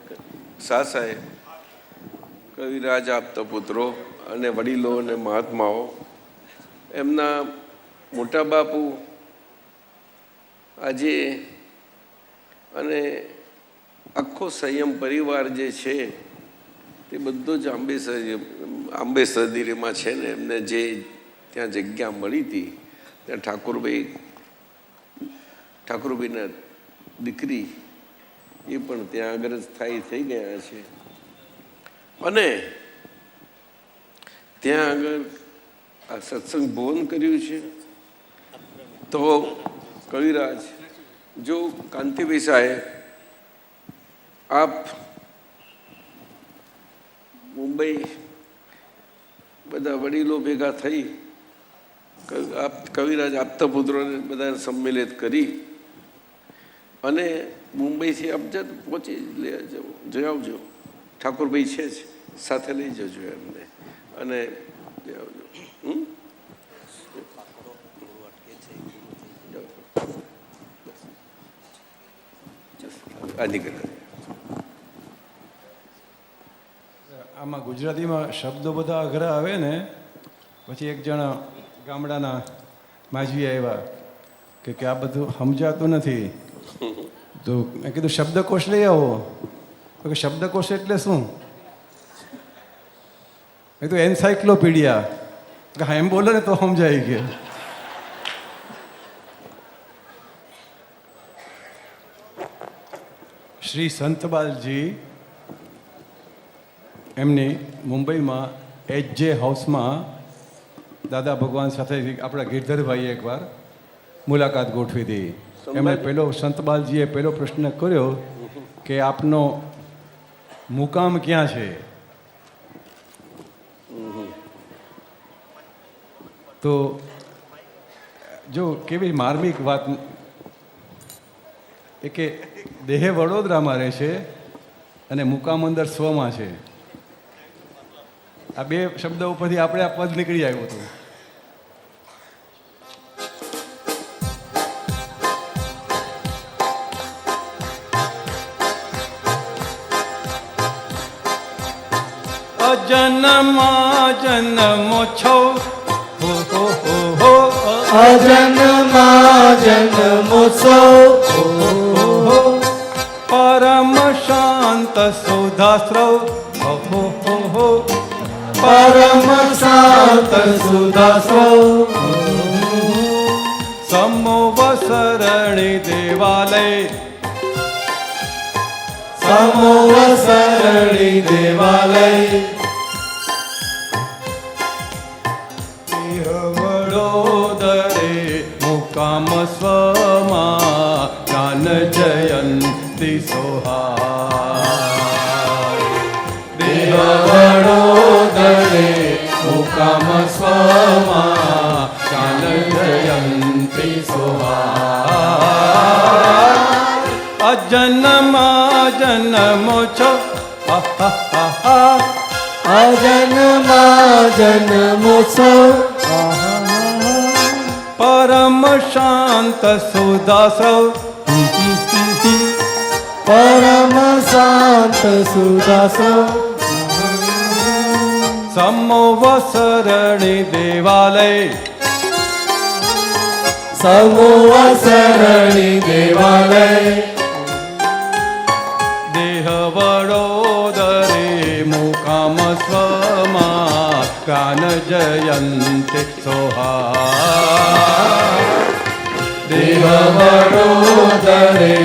શાહ સાહેબ, કવિરાજ, આપતા પુત્રો અને વડીલો અને મહાત્માઓ, એમના મોટા બાપુ આજે અને આખો સંયમ પરિવાર જે છે તે બધો જ આંબેસરીમાં છે ને. એમને જે ત્યાં જગ્યા મળી હતી ત્યાં ઠાકોરભાઈના દીકરી એ પણ ત્યાં આગળ સ્થાયી થઈ ગયા છે. અને ત્યાં આગળ આ સત્સંગ ભવન કર્યું છે. તો કવિરાજ, જો કાંતિભાઈ સાહેબ, આપ મુંબઈ બધા વડીલો ભેગા થઈ કવિરાજ આપતા પુત્રોને બધાને સંમેલિત કરી અને મુંબઈથી આપ પહોંચી જઈ આવજો. ઠાકોરભાઈ છે જ, સાથે લઈ જજો એમને અને જઈ આવજો. આમાં ગુજરાતીમાં શબ્દો બધા અઘરા આવે ને, પછી એક જણા ગામડાના માજી આવ્યા કે આ બધું સમજાતું નથી, તો મેં કીધું શબ્દકોશ લઈ આવો. તો કે શબ્દકોશ એટલે શું? મેં કીધું એન્સાઇક્લોપીડિયા. હા એમ બોલો ને તો સમજાય કે. શ્રી સંતબાલજી એમની મુંબઈમાં HJ હાઉસમાં દાદા ભગવાન સાથે આપણા ગિરધરભાઈએ એકવાર મુલાકાત ગોઠવી હતી. એમણે સંતબાલજીએ પહેલો પ્રશ્ન કર્યો કે આપનો મુકામ ક્યાં છે? તો જો કેવી માર્મિક વાત એ કે દેહ વડોદરામાં રહે છે અને મુકામ અંદર સ્વમાં છે. આ બે શબ્દ ઉપરથી આપણે આ પદ નીકળી આવ્યું હતું. અજન્મા જન્મો છો હો હો હો હો અજન્મા જન્મોત્સવ પરમ શાંત સુધાસ્રવ હો હો હો હો પરમ શાંત સુદાસ્વ સમોવસરણી દેવાલય સમોવસરણી દેવાલય વડોદરે મુકામ સ્વમાં જ્ઞાન જયંતી સોહાર દેહ વડોદરે મુકામ સ્વમાં જ્ઞાન જયંતી સોહાર અજન્મા જન્મો છો અજન્મા જન્મોત્સવ પરમ શાંત સુદાસવ પરમ શાંત સુદાસ્વ સમોવસરણી દેવાલય સમોવસરણી દેવાલય દેહ વડોદરે મુકામ સ્વમાં કાન જયંતે સોહાર દેહ વડોદરે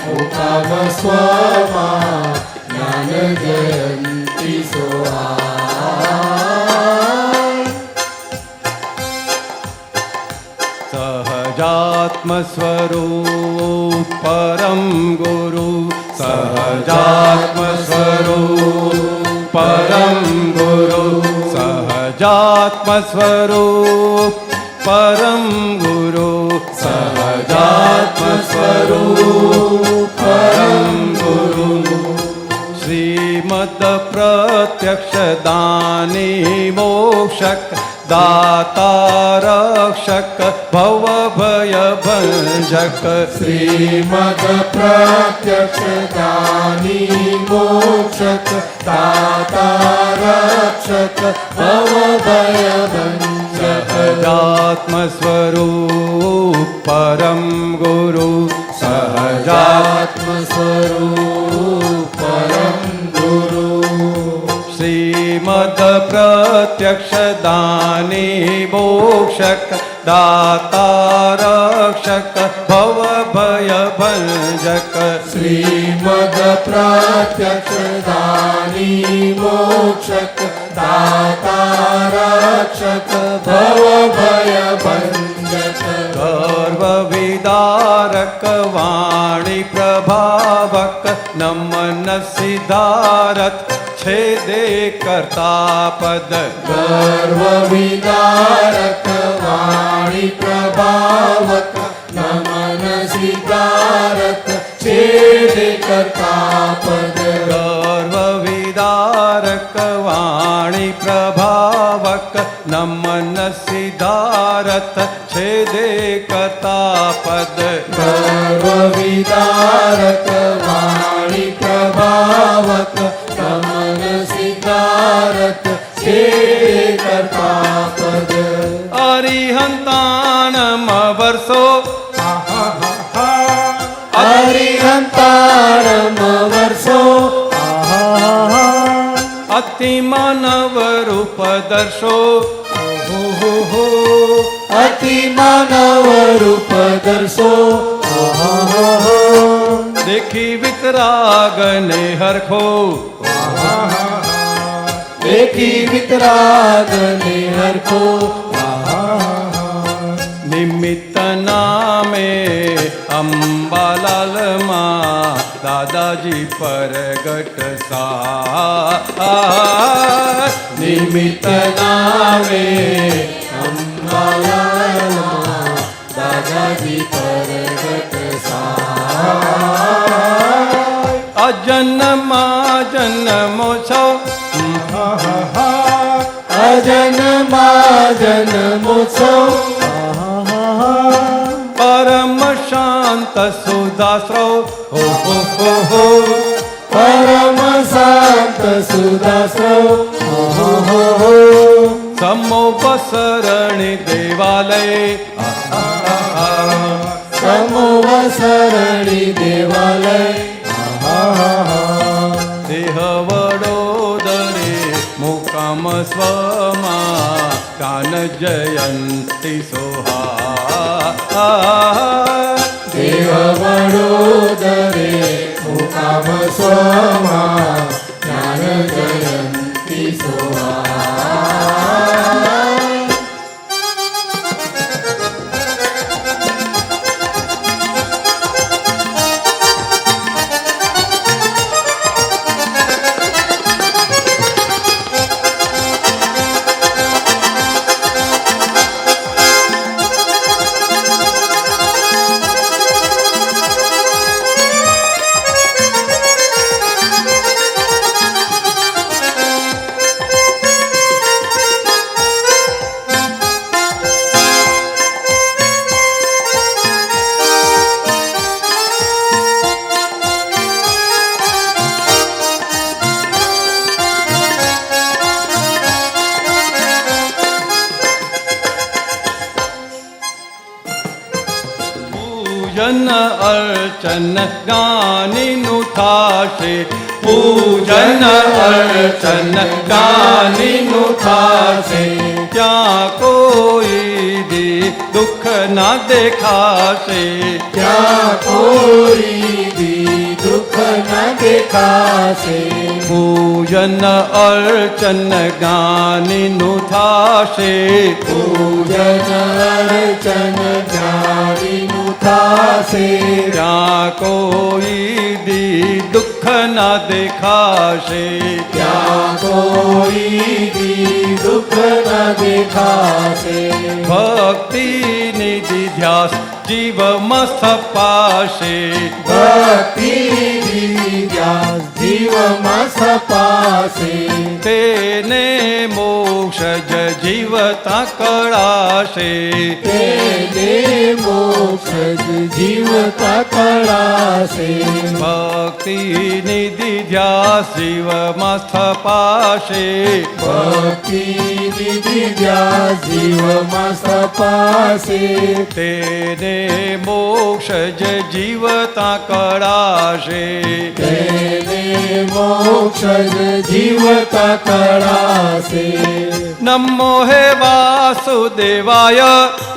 મુકામ સ્વમાં જ્ઞાન જયંતી સોહાર સહજાત્મ સ્વરૂપ પરમ ગુરુ સહજાત્મ સ્વરૂપ પરમ ગુરુ સહજાત્મ સ્વરૂપ પરમ ગુરુ સહજાત્મ સ્વરૂપ પરમ ગુરુ શ્રીમદ પ્રત્યક્ષ દાની મોક્ષક દાતા રક્ષક ભવ ભય ભંજક શ્રીમદ પ્રત્યક્ષ દાની મોક્ષક દાતા રક્ષક ભવ ભય ભંજક સહજાત્મ સ્વરૂપ પરમ ગુરુ સહજાત્મ સ્વરૂપ પરમ ગુરુ શ્રીમદ પ્રત્યક્ષ દાની મોક્ષક દાતા રક્ષક ભવ ભય ભંજક શ્રીમદ પ્રત્યક્ષ દાની મોક્ષક દાતા રક્ષક ભવ ભય ભંજક સર્વ વિદારક વાણી પ્રભાવક નમન સિદ્ધારથ છેદે કરતા પદ ગર્વ વિદારક વાણી પ્રભાવક નમન સિદ્ધારક છેદે કરતા પદ ગર્વ વિદારક વાણી પ્રભાવક નમન સિદ્ધારથ છેદે કરતા પદ ગર્વ વિદારક વાણી પ્રભાવક નમન સિદ્ધારક છેદે કરતા પદ અરિહંતાણમ વર્ષો હરિહંતાણમ વર્ષો અતિ માનવ રૂપ દર્શો અતિ માનવ રૂપ દર્શો દેખી વિતરાગ ને હરખો દેખી વિતરાગ ને હરખો નિમિત્ત નામે અંબાલાલમાં દાદાજી પરગટ સા નિમિત્ત નામે અંબાલાલમાં દાદાજી પરગટ સહાય. અજન્મા જન્મો છો અજન્મા જન્મોત્સવ પરમ શાંત સુદાસ્રવ હો હો હો હો. પરમ શાંત સુદાસ્રવ સમોપસરણી દેવાલય સમોવસરણી દેવાલય દેહ વડોદરે મુકામ સ્વમાં કાન જયંતી સોહા. દેવ વડોદરે મુકામ સ્વમાં જ્ઞાન જયંતી સોહા. પૂજન અર્ચન જ્ઞાનીનું થાશે. પૂજન અર્ચન જ્ઞાનીનું થાશે. ત્યાં કોઈ દી દુઃખ ના દેખાશે. ત્યાં કોઈ દી દુઃખ ન દેખાશે. પૂજન અર્ચન જ્ઞાનીનું થાશે. પૂજન અર્ચન જ્ઞાનીનું થાશે. ત્યાં કોઈ દી દુઃખ ના દેખાશે. ત્યાં કોઈ દી દુઃખ ન દેખાશે. ભક્તિ નિધિ ધ્યાસ જીવમાં સ્થપાશે. ભક્તિ વિદ્યા જીવમાં સપાશે. તેને મોક્ષ જ જીવતા કળાશે. તેને મોક્ષ જ જીવતા કળાશે. ભક્તિ નિધિ ધ્યાસ જીવમાં સ્થપાશે. ભક્તિ વિદ્યા જીવમાં સપાશે. તેને મોક્ષ જ જીવતા કળાશે. તેને મોક્ષ જ જીવતા કળાશે. નમો હે વાસુદેવાય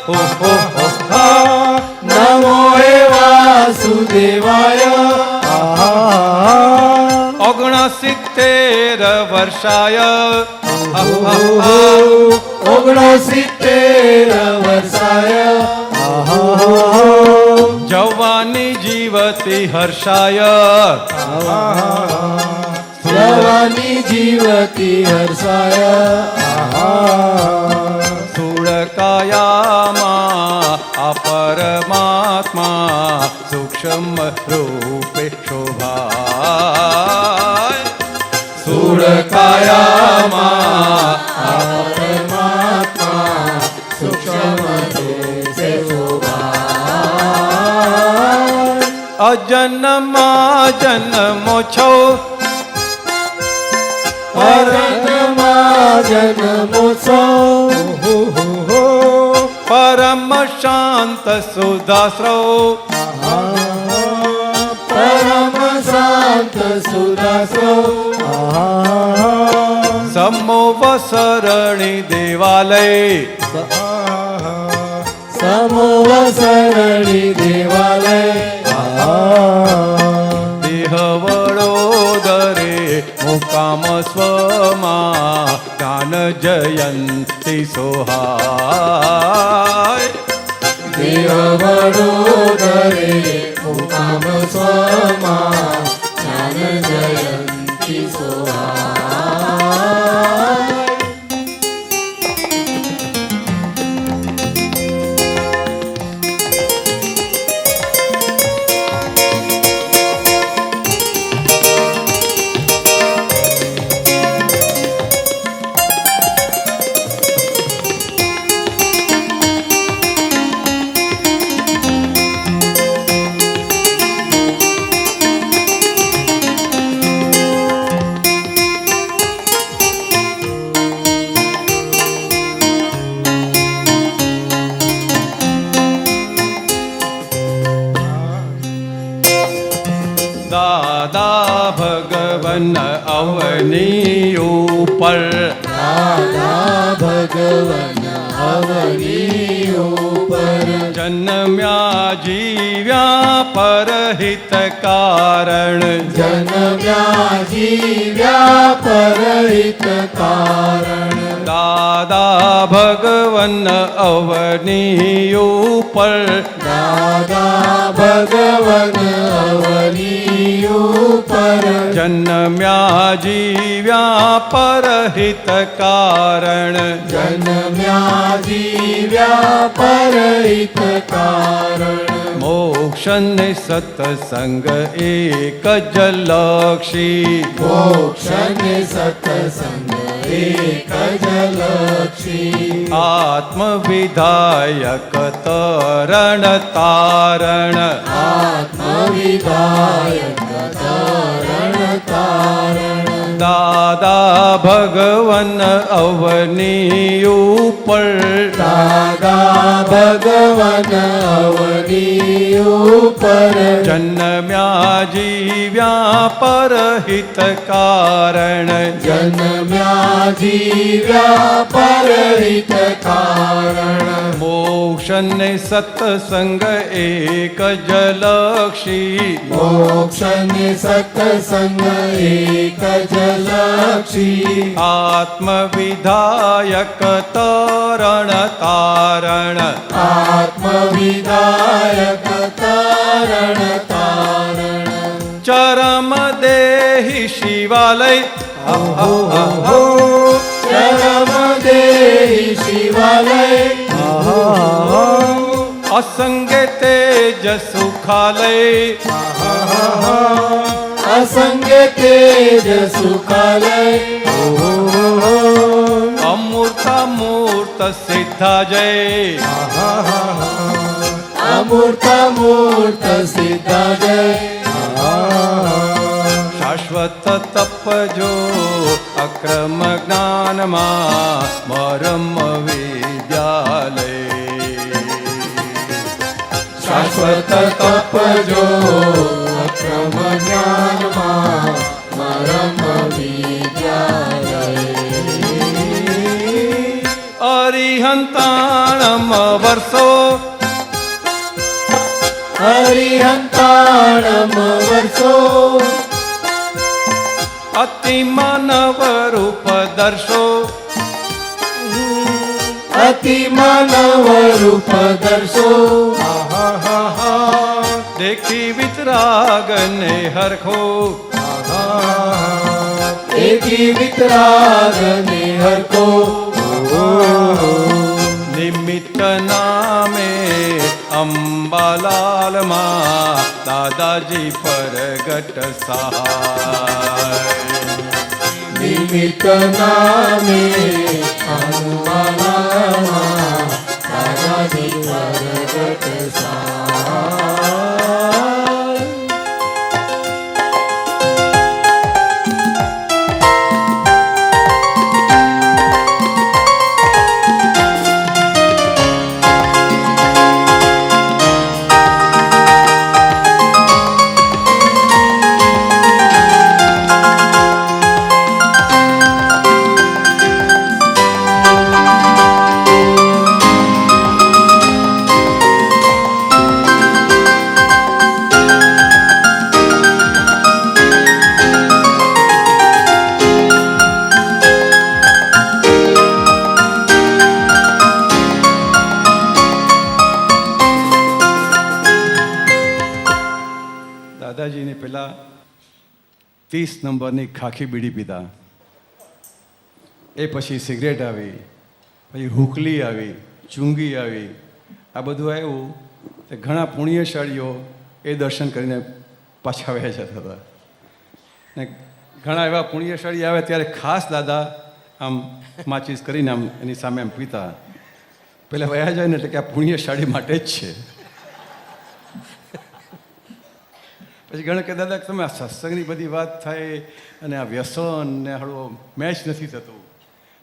હો હો હો હા. નમો હે વાસુદેવાય. 69 વર્ષાય 69 વર્ષાય. જવાની જીવતી હર્ષાય. જવાની જીવતી હર્ષાય. સુળકાયામાં આ પરમાત્મા સૂક્ષ્મ રૂપે શોભાય. સુળકાયામાં આ પરમાત્મા સૂક્ષ્મ રૂપે શોભાય. અજન્મા જન્મો છો પરમમાં જન્મોત્સવ. પરમ શાંત સુદાસ્રવ પરમ શાંત સુદાસ્રવ. સમોવસરણી દેવાલય સમોવસરણી દેવાલય. દેહ વડોદરે મુકામ સ્વમાં જ્ઞાન જયંતી સોહાય. દેવ વડોદરે મુકામ સ્વમાં જ્ઞાન જયંતી સોહાય. દાદા ભગવન અવની ઉપર દાદા ભગવન અવની ઉપર જન્મ્યા જીવ્યા પરહિત કારણ જન્મ્યા જીવ્યા પરહિત કારણ દાદા ભગવન અવની ઉપર દાદા ભગવન અવની ઉપર જન્મ્યા જીવ્યા પરહિત કારણ જન્મ્યા જીવ્યા પરહિત કારણ મોક્ષને સત્સંગ એક જ લક્ષી મોક્ષને સત્સંગ એક જ લક્ષી આત્મવિધાયક તરણ તારણ આત્મવિધાયક તરણ તારણ દાદા ભગવન અવની ઉપર દાદા ભગવન અવની ઉપર જન્મ્યા જીવ્યા પરહિત કારણ જન્મ્યા જીવ્યા પરહિત કારણ મોક્ષને સત્સંગ એક જ લક્ષી મોક્ષને સત્સંગ એક જ લક્ષી આત્મવિધાયક તરણ તારણ આત્મવિધાયક તારણ તારણ ચરમ દેહી શિવાલય ચરમ દેહી શિવાલય અસંગે તેજ સુખાલય અસંગે તેજ સુખાલય અમૂર્ત મૂર્ત સિદ્ધા જય અમૂર્ત મૂર્ત સિદ્ધા જય શાશ્વત તપજો અક્રમ જ્ઞાનમાં મરમ વિદ્યાલય શાશ્વત તપજો અક્રમ જ્ઞાનમાં મરમ વિદ્યાલય અરિહંતાણમ વર્ષો હરિહંતાણમ વર્ષો અતિ માનવ રૂપ દર્શો અતિ માનવ રૂપ દર્શો દેખી વિતરાગ ને હરખો એકી વિતરાગ ને હરકો નિમિત્ત નામે અંબાલાલમાં દાદાજી પ્રગટ સહાય નિમિત્ત નામે હનુમાનમાં દાદાજી પ્રગટ સહાય દાદાજીને પહેલાં 30 નંબરની ખાખી બીડી પીતા, એ પછી સિગરેટ આવી, પછી હુકલી આવી, ચૂંગી આવી, આ બધું આવ્યું તો ઘણા પુણ્યશાળીઓ એ દર્શન કરીને પાછા વહ્યા જતા હતા. ને ઘણા એવા પુણ્યશાળી આવે ત્યારે ખાસ દાદા આમ માચીસ કરીને આમ એની સામે આમ પીતા. પહેલાં વહ્યા જાય ને એટલે કે આ પુણ્યશાળી માટે જ છે. પછી ઘણા કે દાદા તમે આ સત્સંગની બધી વાત થાય અને આ વ્યસન ને હળવો મેચ નથી થતું.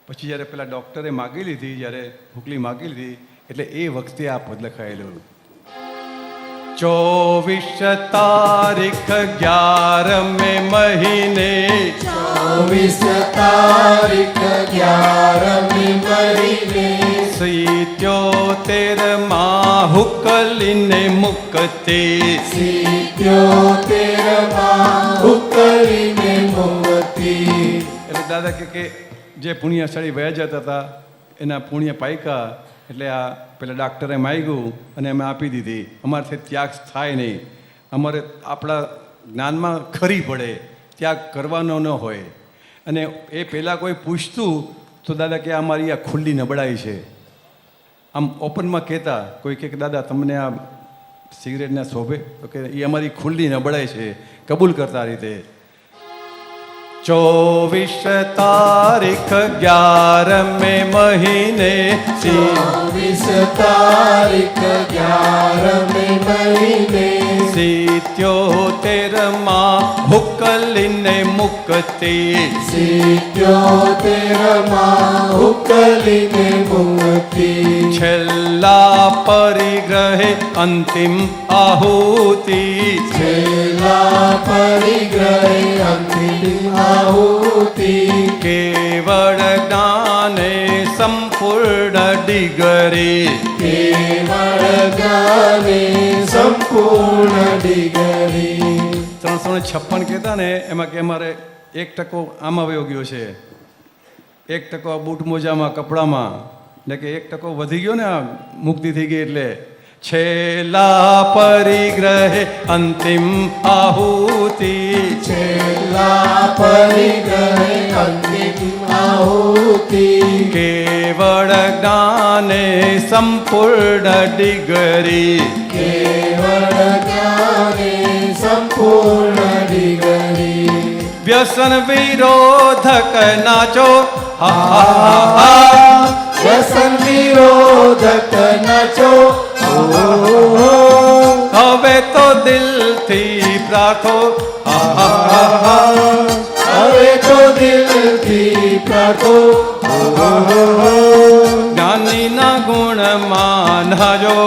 પછી જ્યારે પેલા ડૉક્ટરે માગી લીધી, જ્યારે હુકલી માગી લીધી, એટલે એ વખતે આ પદ લખાયેલું, 24 तारीख 11वें महीने 24 तारीख 11वें महीने 77 હુકલીને મુક્તિ 77 હુકલીને મુક્તિ. એટલે દાદા કે જે પુણ્યશાળી વયા જતા હતા એના પુણ્ય પાયકા એટલે આ પેલા ડાક્ટરે માગ્યું અને અમે આપી દીધી. અમારાથી ત્યાગ થાય નહીં, અમારે આપણા જ્ઞાનમાં ખરી પડે, ત્યાગ કરવાનો ન હોય. અને એ પહેલાં કોઈ પૂછતું તો દાદા કે અમારી આ ખુલ્લી નબળાઈ છે. આમ ઓપનમાં કહેતા કોઈ કે દાદા તમને આ સિગરેટના શોભે તો કે એ અમારી ખુલ્લી નબળાઈ છે, કબૂલ કરતા આ રીતે. 24 તારીખ 11વેं મહિને 24 તારીખ 11વેं મહિને 77 હુકલીને મુક્તિ 77 હુકલીને મુક્તિ. છેલ્લા પરિગ્રહે અંતિમ આહુતિ છેલ્લા પરિગ્રહે અંતિમ આહુતિ. કેવળ જ્ઞાને સંપૂર્ણ ડિગરી કેવળ જ્ઞાને સંપૂર્ણ ડિગરી. 356 કહેતા ને એમાં કે અમારે 1% આમાં વયો ગયો છે, 1% બૂટ મોજામાં કપડામાં, એટલે કે 1% વધી ગયો ને આ મુક્તિ થઈ ગઈ. એટલે છેલ્લા પરિગ્રહે અંતિમ આહુતિ છેલ્લા પરિગ્રહે અંતિમ આહુતિ. કેવળ જ્ઞાને સંપૂર્ણ ડિગરી કેવળ જ્ઞાને સંપૂર્ણ ડિગરી. વ્યસન વિરોધક નાચો હા હા હા હા. વ્યસન વિરોધક નાચો. હવે તો દિલથી પ્રાર્થો હા હા હા હા. હવે તો દિલથી પ્રાર્થો. જ્ઞાનીના ગુણમાં નાજો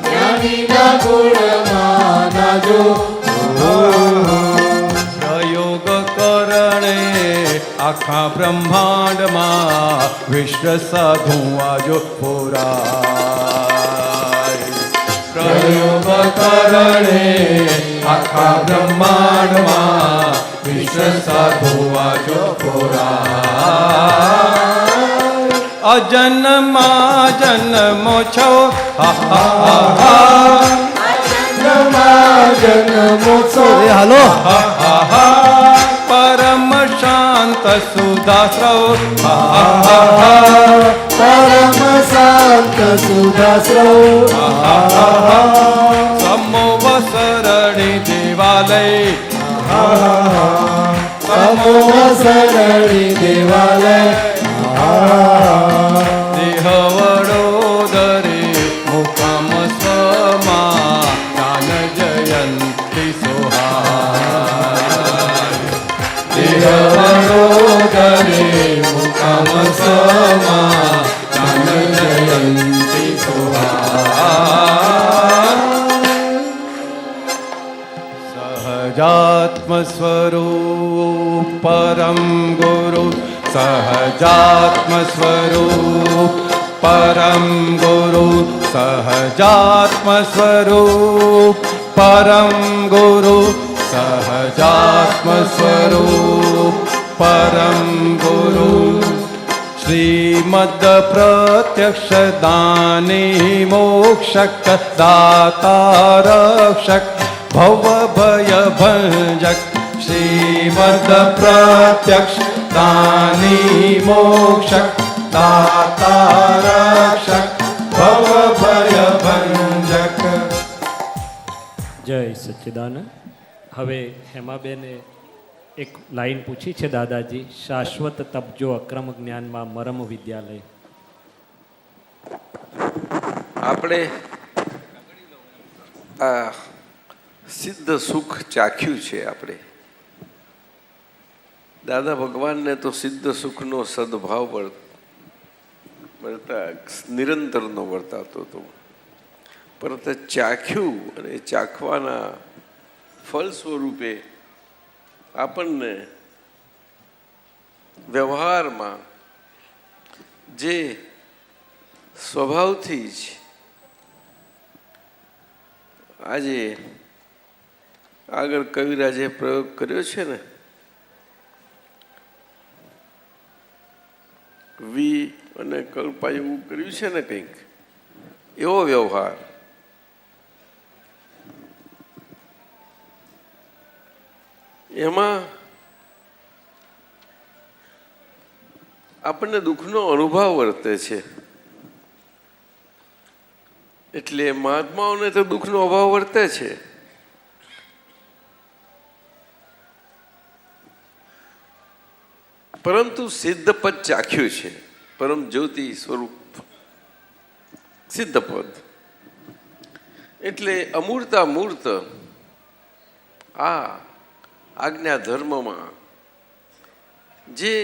જ્ઞાનીના ગુણમાં નાજો. પ્રયોગ કરણે આખા બ્રહ્માંડમાં વિશ્વ સાધુ આજો પુરાય. પ્રયોગ કરણે આખા બ્રહ્માંડમાં વિશ્વ સાધુ આજો પુરાય. અજન્મા જન્મો છો હા હા હા હા. જન્મોત્સવ હાલો હા હા હા. પરમ શાંત સુધાશ્રવ હા હા હા હા. પરમ શાંત સુધાશ્રવ સમોવસરણી દેવાલય સમોહ સરળી દેવાલય. દેહ વડોદરે મુકામ સ્વમાં જ્ઞાન જયંતી સોહાય. દેહ વડોદરે મુકામ સ્વમાં જ્ઞાન જયંતી સોહાય. સહજાત્મ સ્વરૂપ પરમ ગુરુ સહજાત્મ સ્વરૂપ પરમ ગુરુ સહજાત્મ સ્વરૂપ પરમ ગુરુ સહજાત્મ સ્વરૂપ પરમ ગુરુ. શ્રીમદ પ્રત્યક્ષ દાની મોક્ષક દાતા રક્ષક ભવ ભય ભંજક. શ્રીમદ પ્રત્યક્ષ દાની મોક્ષક દાતા રક્ષક ભવ ભય ભંજક. જય સચ્ચિદાનંદ. હવે હેમાબેને એક લાઈન પૂછી છે દાદાજી. શાશ્વત તપજો અક્રમ જ્ઞાનમાં મરમ વિદ્યાલય. આપણે આ સિદ્ધ સુખ ચાખ્યું છે. આપણે દાદા ભગવાનને તો સિદ્ધ સુખનો સદભાવ વર્તા નિરંતરનો વર્તાતો હતો. પરંતુ ચાખ્યું અને ચાખવાના ફળ સ્વરૂપે આપણને વ્યવહારમાં જે સ્વભાવથી જ આજે આગળ કવિરાજે પ્રયોગ કર્યો છે ને, વી અને કલ્પા એવું કર્યું છે ને, કંઈક એવો વ્યવહાર એમાં આપણને દુઃખનો અનુભવ વર્તે છે. એટલે મહાત્માઓને તો દુઃખનો અભાવ વર્તે છે, પરંતુ સિદ્ધ પદ ચાખ્યું છે, પરમ જ્યોતિ સ્વરૂપ સિદ્ધ પદ. એટલે અમૂર્તા મૂર્ત આ આજ્ઞા ધર્મમાં જે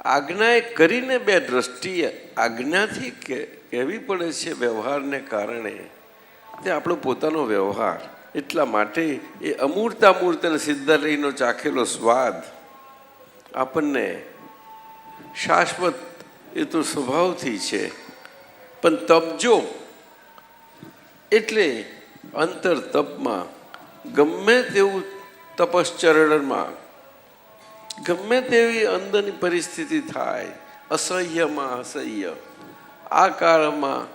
આજ્ઞાએ કરીને બે દ્રષ્ટિએ આજ્ઞાથી કહેવી પડે છે વ્યવહારને કારણે, તે આપણો પોતાનો વ્યવહાર. એટલા માટે એ અમૂર્તા મૂર્ત અને સિદ્ધાલયનો ચાખેલો સ્વાદ આપણને શાશ્વત એ તો સ્વભાવથી છે, પણ તપજો એટલે અંતર તપમાં ગમે તેવું તપશ્ચરણમાં ગમે તેવી અંદરની પરિસ્થિતિ થાય, અસહ્યમાં અસહ્ય, આ કાળમાં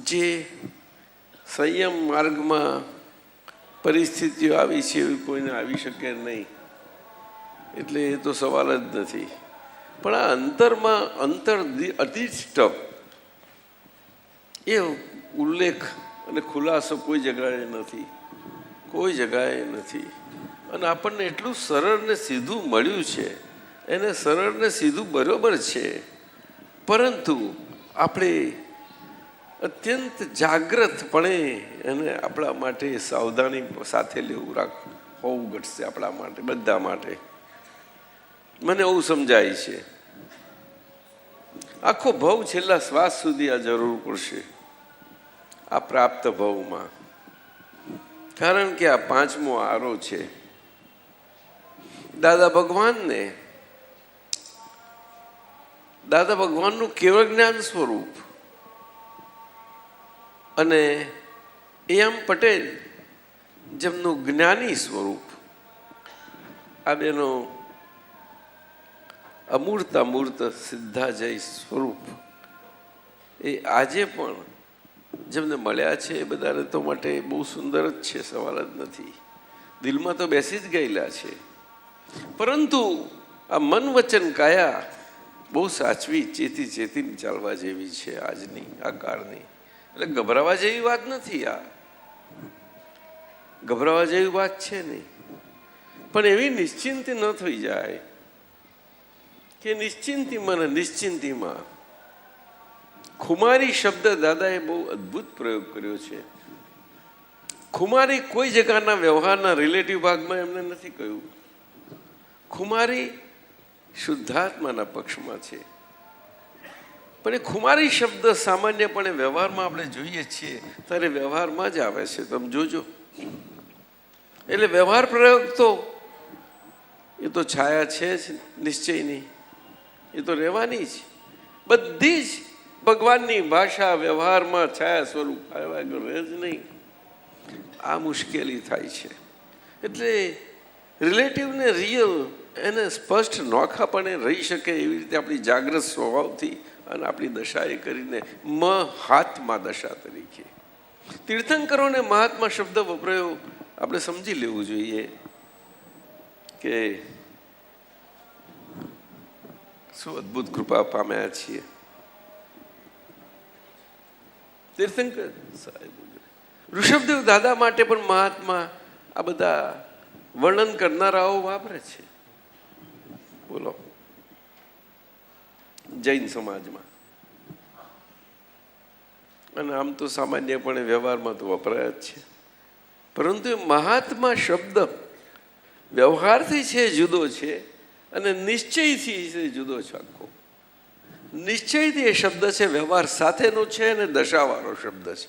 જે સંયમ માર્ગમાં પરિસ્થિતિઓ આવી છે એવી કોઈને આવી શકે નહીં. એટલે એ તો સવાલ જ નથી. પણ આ અંતરમાં અધિષ્ઠપ એ ઉલ્લેખ અને ખુલાસો કોઈ જગાએ નથી, કોઈ જગાએ નથી. અને આપણને એટલું સરળ ને સીધું મળ્યું છે, એને સરળ ને સીધું બરોબર છે, પરંતુ આપણે અત્યંત જાગ્રતપણે એને આપણા માટે સાવધાની સાથે લેવું હોવું ઘટશે આપણા માટે, બધા માટે. મને એવું સમજાય છે આખો ભવ છેલ્લા શ્વાસ સુધી આ જરૂર પડશે આ પ્રાપ્ત ભવમાં. કારણ કે આ પાંચમો આરો છે. દાદા ભગવાનનું કેવળ જ્ઞાન સ્વરૂપ અને એમ પટેલ જેમનું જ્ઞાની સ્વરૂપ, આ બેનો અમૂર્તા મૂર્ત સિદ્ધાજય સ્વરૂપ એ આજે પણ જેમને મળ્યા છે એ બધાને તો માટે બહુ સુંદર જ છે, સવાલ જ નથી. દિલમાં તો બેસી જ ગયેલા છે. પરંતુ આ મન વચન કાયા બહુ સાચવી ચેતીને ચાલવા જેવી છે આજની આ કાળની. એટલે ગભરાવા જેવી વાત નથી, આ ગભરાવા જેવી વાત છે નહીં. પણ એવી નિશ્ચિંતી ન થઈ જાય કે નિશ્ચિંતીમાં ખુમારી શબ્દ દાદાએ બહુ અદ્ભુત પ્રયોગ કર્યો છે. ખુમારી કોઈ જગાના વ્યવહારના રિલેટિવ ભાગમાં એમને નથી કહ્યું. ખુમારી શુદ્ધાત્માના પક્ષમાં છે. પણ એ ખુમારી શબ્દ સામાન્યપણે વ્યવહારમાં આપણે જોઈએ છીએ ત્યારે વ્યવહારમાં જ આવે છે, તમે જોજો. એટલે વ્યવહાર પ્રયોગ તો એ તો છાયા છે જ નિશ્ચયની, એ તો રહેવાની જ. બધી જ ભગવાનની ભાષા વ્યવહારમાં છાયા સ્વરૂપ આવ્યા વગર રહે જ નહીં. આ મુશ્કેલી થાય છે. એટલે રિલેટિવ ને રિયલ એને સ્પષ્ટ નોખાપણે રહી શકે એવી રીતે આપણી જાગ્રત સ્વભાવથી અને આપણી દશાએ કરીને મહાત્મા દશા તરીકે તીર્થંકરોને મહાત્મા શબ્દ વપરાયો આપણે સમજી લેવું જોઈએ કે શું અદ્ભુત કૃપા પામ્યા છીએ. તીર્થંકર સાહેબ ઋષભદેવ દાદા માટે પણ મહાત્મા આ બધા વર્ણન કરનારાઓ વાપરે છે. બોલો, જૈન સમાજમાં અને આમ તો સામાન્યપણે વ્યવહારમાં તો વપરાય જ છે. પરંતુ એ મહાત્મા શબ્દ વ્યવહારથી છે જુદો છે અને નિશ્ચયથી છે જુદો છે. આખો નિશ્ચયથી એ શબ્દ છે વ્યવહાર સાથેનો છે અને દશાવાળો શબ્દ છે.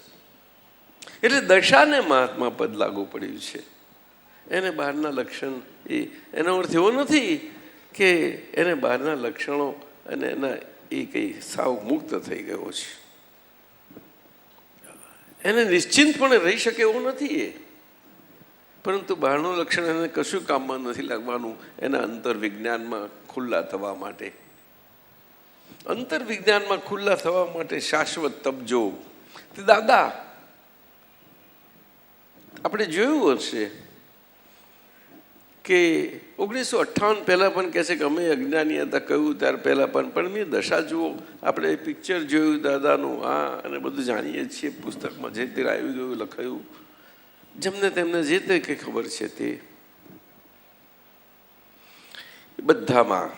એટલે દશાને મહાત્મા પદ લાગુ પડ્યું છે. એને બહારના લક્ષણ એનો અર્થ એવો નથી કે એને બહારના લક્ષણો અને એના એ કંઈ સાવ મુક્ત થઈ ગયો છે. એને નિશ્ચિંતપણે રહી શકે એવું નથી એ, પરંતુ બહારનું લક્ષણ એને કશું કામમાં નથી લાગવાનું એના અંતર્વિજ્ઞાનમાં ખુલ્લા થવા માટે. અંતર્વિજ્ઞાનમાં ખુલ્લા થવા માટે શાશ્વત તપજો. તે દાદા આપણે જોયું હશે કે 1958 પહેલાં પણ કહે છે કે અમે અજ્ઞાની હતા, કહ્યું ત્યાર પહેલાં પણ મેં દશા જુઓ. આપણે પિક્ચર જોયું દાદાનું અને બધું જાણીએ છીએ, પુસ્તકમાં જે તે આવી ગયું લખાયું, જેમને તેમને જે તે કંઈ ખબર છે તે બધામાં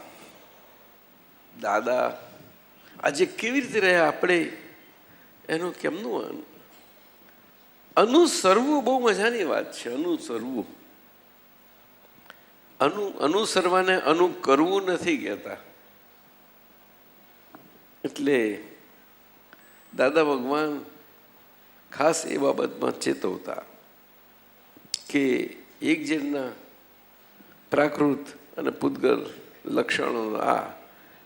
દાદા આજે કેવી રીતે રહ્યા આપણે એનું કેમનું અનુસરવું બહુ મજાની વાત છે. અનુસરવું, અનુસરવાને અનુકરવું નથી કહેતા. એટલે દાદા ભગવાન ખાસ એ બાબતમાં ચેતવતા કે એક જણના પ્રાકૃત અને પૂતગલ લક્ષણો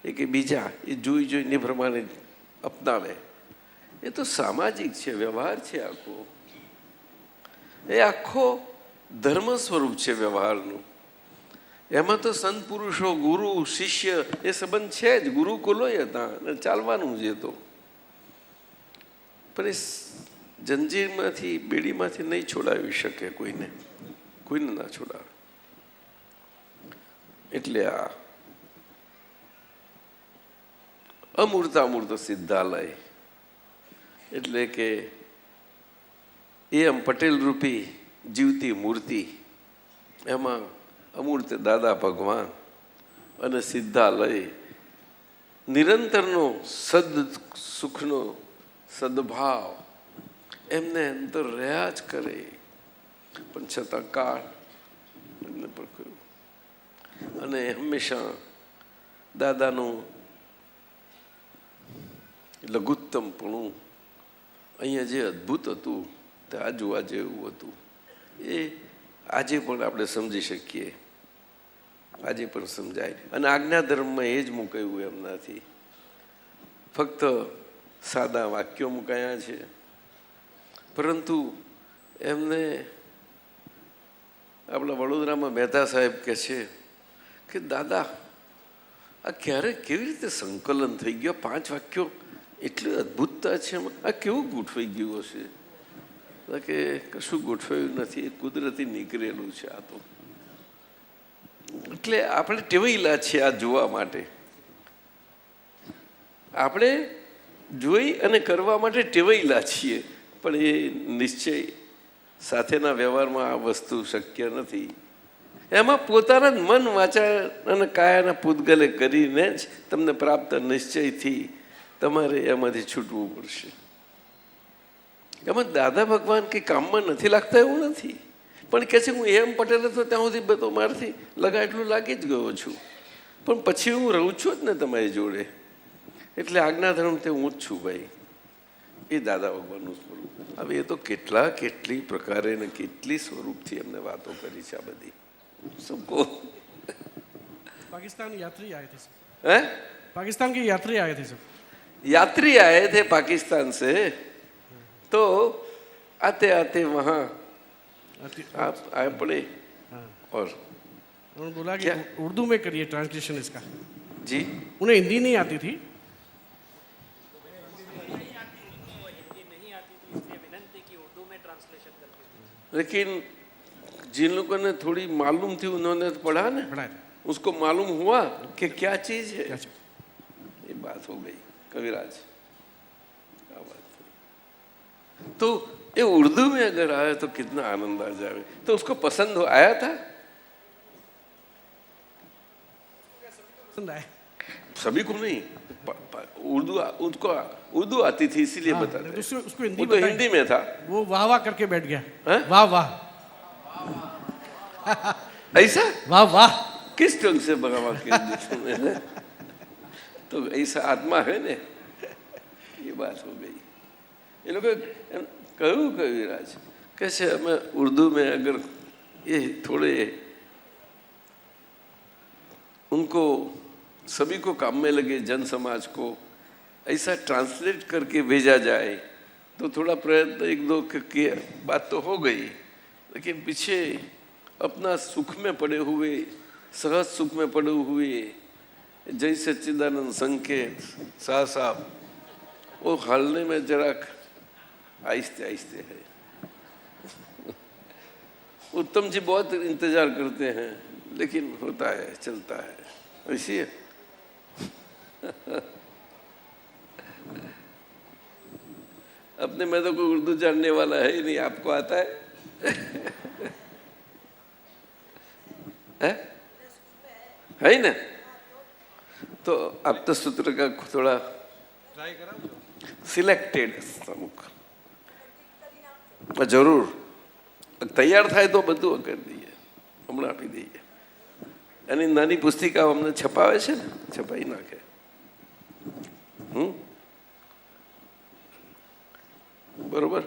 એ કે બીજા એ જોઈને પ્રમાણે અપનાવે. એ તો સામાજિક છે, વ્યવહાર છે આખો. એ આખો ધર્મ સ્વરૂપ છે વ્યવહારનું. એમાં તો સંત પુરુષો, ગુરુ શિષ્ય એ સંબંધ છે જ. ગુરુકુલોય હતા અને ચાલવાનું જ તો. પણ એ જંજીરમાંથી, બેડીમાંથી નહીં છોડાવી શકે કોઈને ના છોડાવે. એટલે આ અમૂર્તામૂર્ત સિદ્ધાલય એટલે કે એમ પટેલ રૂપી જીવતી મૂર્તિ, એમાં અમૂર્ત દાદા ભગવાન અને સિદ્ધાલય નિરંતરનો સુખનો સદભાવ એમને અંદર રહ્યા જ કરે. પણ છતાં કાળ એમને પણ કહ્યું. અને હંમેશા દાદાનું લઘુત્તમપણું અહીંયા જે અદ્ભુત હતું તે આ જોવા જેવું હતું. એ આજે પણ આપણે સમજી શકીએ, આજે પણ સમજાય. અને આજ્ઞા ધર્મમાં એ જ મુકાયું એમનાથી. ફક્ત સાદા વાક્યો મુકાયા છે, પરંતુ એમને આપણા વડોદરામાં મહેતા સાહેબ કહે છે કે દાદા આ ક્યારે કેવી રીતે સંકલન થઈ ગયો? 5 વાક્યો એટલી અદ્ભુતતા છે, આ કેવું ગોઠવાઈ ગયું હશે? કે કશું ગોઠવાયું નથી, એ કુદરતી નીકળેલું છે આ તો. એટલે આપણે ટેવાયેલા છીએ આ જોવા માટે. આપણે જોઈ અને કરવા માટે ટેવાયેલા છીએ, પણ એ નિશ્ચય સાથેના વ્યવહારમાં આ વસ્તુ શક્ય નથી. એમાં પોતાના જ મન, વાચા અને કાયાના પૂતગલે કરીને જ તમને પ્રાપ્ત નિશ્ચયથી તમારે એમાંથી છૂટવું પડશે. એમાં દાદા ભગવાન કે કામમાં નથી લાગતા એવું નથી. પણ કહે છે હું એમ પટેલ હતો ત્યાં સુધી બધો મારથી એટલું લાગી જ ગયો છું, પણ પછી હું રહું છું જ ને તમારી જોડે. એટલે આજ્ઞાધર્મ તે હું જ છું ભાઈ. એ દાદા ભગવાનનું સ્વરૂપ. હવે એ તો કેટલી પ્રકારે ને કેટલી સ્વરૂપથી એમને વાતો કરી છે આ બધી. શું કહો? पाकिस्तान यात्री आए थे सर. हैं? पाकिस्तान के यात्री आए थे सर. यात्री आए थे पाकिस्तान से, तो आते आते वहाँ आप आए पड़े. और उन्होंने बोला कि उर्दू में करिए ट्रांसलेशन इसका. जी, उन्हें हिंदी नहीं आती थी. लेकिन जिन लोगों ने थोड़ी मालूम थी उन्होंने तो पढ़ा ना, उसको मालूम हुआ कि क्या चीज है. ये बात हो गई कविराज. क्या बात है? तो ये उर्दू में अगर आया तो कितना आनंद आ जाए. तो उसको पसंद आया था. पसंद आया सभी को नहीं. उर्दू उनको उर्दू आती थी इसीलिए बता रहे. उसको वो तो हिंदी में था. वो वाह वाह करके बैठ गया. हाँ? वाह वाह. ऐसा वाह वाह किस ढंग से भगवान के तो ऐसा आत्मा है ने. ये बात हो गई. ये लोग कहूँ कविराज कैसे हमें उर्दू में अगर ये थोड़े उनको सभी को काम में लगे, जन समाज को ऐसा ट्रांसलेट करके भेजा जाए तो थोड़ा प्रयत्न एक दो किया, बात तो हो गई, लेकिन पीछे अपना सुख में पड़े हुए, सहज सुख में पड़े हुए जय सच्चिदानंद संकेत शाह साहब, वो हालने में जरा आहिस्ते आहिस्ते है। उत्तम जी बहुत इंतजार करते हैं, लेकिन होता है, चलता है, ऐसी है। अपने में तो कोई उर्दू जानने वाला है ही नहीं, आपको आता है ही ना? तो अब तो सूत्र का थोड़ा सिलेक्टेड અમુક જરૂર તૈયાર થાય તો બધું કરી દઈએ, હમણાં આપી દઈએ. એની નાની પુસ્તિકાઓ અમને છપાવે છે ને, છપાઈ નાખે. બરોબર.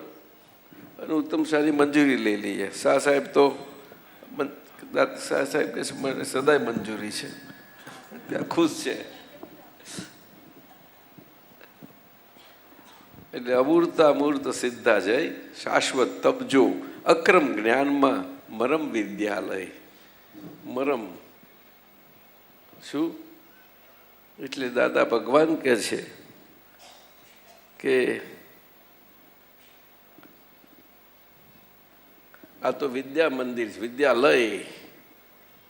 અને ઉત્તમ સારી મંજૂરી લઈ લઈએ. શાહ સાહેબ તો શાહ સાહેબ કહે છે મને સદાય મંજૂરી છે, ત્યાં ખુશ છે. એટલે અમૂર્ત અમૂર્ત સિદ્ધા જય શાશ્વત તપજો અક્રમ જ્ઞાનમાં મરમ વિદ્યાલય. મરમ શું એટલે દાદા ભગવાન કહે છે કે આ તો વિદ્યા મંદિર છે, વિદ્યાલય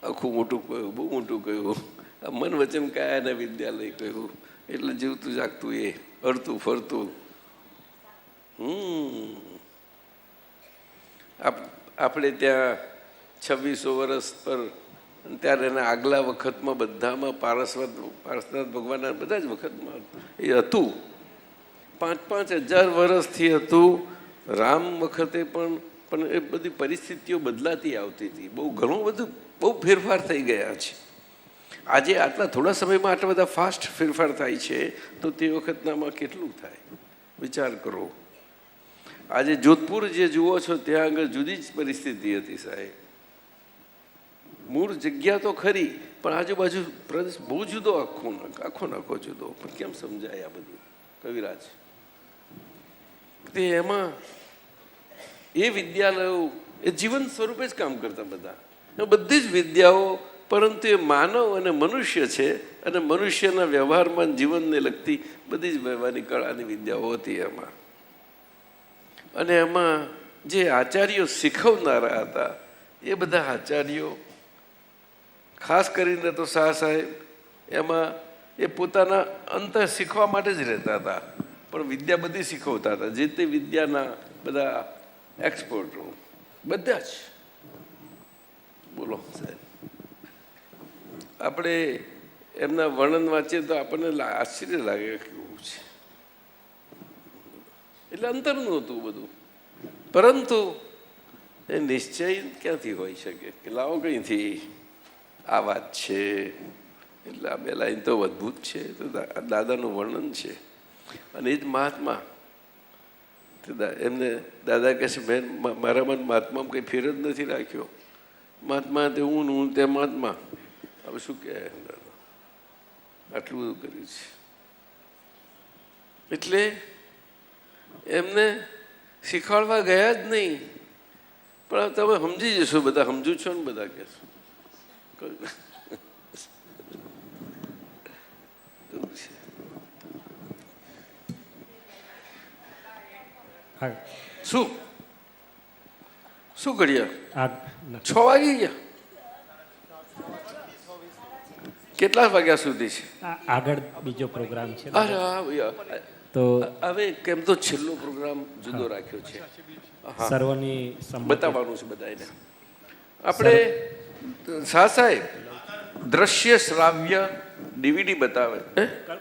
આખું મોટું કહ્યું, બહુ મોટું કહ્યું. આ મન વચન કાયાને વિદ્યાલય કહ્યું, એટલે જીવતું જાગતું એ હરતું ફરતું. આપણે ત્યાં 2600 વર્ષ પર, ત્યારે એના આગલા વખતમાં બધામાં પારસનાથ ભગવાનના બધા જ વખતમાં એ હતું. 5-5 હજાર વર્ષથી હતું. રામ વખતે પણ એ બધી પરિસ્થિતિઓ બદલાતી આવતી હતી. ઘણું બધું બહુ ફેરફાર થઈ ગયા છે. આજે આટલા થોડા સમયમાં આટલા બધા ફાસ્ટ ફેરફાર થાય છે, તો તે વખતનામાં કેટલું થાય વિચાર કરો. આજે જોધપુર જે જુઓ છો ત્યાં આગળ જુદી જ પરિસ્થિતિ હતી સાહેબ. મૂળ જગ્યા તો ખરી, પણ આજુબાજુ પ્રદેશ બહુ જુદો, આખો નાખો જુદો. પણ કેમ સમજાય આ બધું કવિરાજ? તે એમાં એ વિદ્યાલયો એ જીવન સ્વરૂપે જ કામ કરતા બધા. બધી જ વિદ્યાઓ, પરંતુ એ માનવ અને મનુષ્ય છે, અને મનુષ્યના વ્યવહારમાં જીવનને લગતી બધી જ વ્યવહારની કળાની વિદ્યાઓ હતી એમાં. અને એમાં જે આચાર્યો શીખવનારા હતા એ બધા આચાર્યો, ખાસ કરીને તો શાહ સાહેબ, એમાં એ પોતાના અંતર શીખવા માટે જ રહેતા હતા, પણ વિદ્યા બધી શીખવતા હતા. જે તે વિદ્યાના બધા એક્સપર્ટો બધા જ. બોલો સાહેબ, આપણે એમના વર્ણન વાંચીએ તો આપણને આશ્ચર્ય લાગે કેવું છે. એટલે અંતરનું હતું બધું, પરંતુ એ નિશ્ચય ક્યાંથી હોઈ શકે કે લાવો કંઈથી આ વાત છે. એટલે આ બે લાઈન તો અદ્ભુત છે. તો દાદાનું વર્ણન છે, અને એ જ મહાત્મા. એમને દાદા કહે છે મેં મારામાં મહાત્મામાં કંઈ ફેર જ નથી રાખ્યો. મહાત્મા તે હું તે મહાત્મા. હવે શું કહે દાદા, આટલું બધું કર્યું છે. એટલે એમને શીખવાડવા ગયા જ નહીં, પણ તમે સમજી જશો, બધા સમજુ છો ને, બધા કહેશો શું શું કર્યા? 6 વાગી ગયા. કેટલા વાગ્યા સુધી છે? આગળ બીજો પ્રોગ્રામ છે. અરે તો હવે કેમ તો છેલ્લો પ્રોગ્રામ જુદો રાખ્યો છે, સર્વની બતાવવાનું છે બધાને. આપણે શાહ સાહેબ દ્રશ્ય શ્રાવ્ય DVD બતાવે.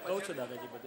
કહું છું દાદાજી.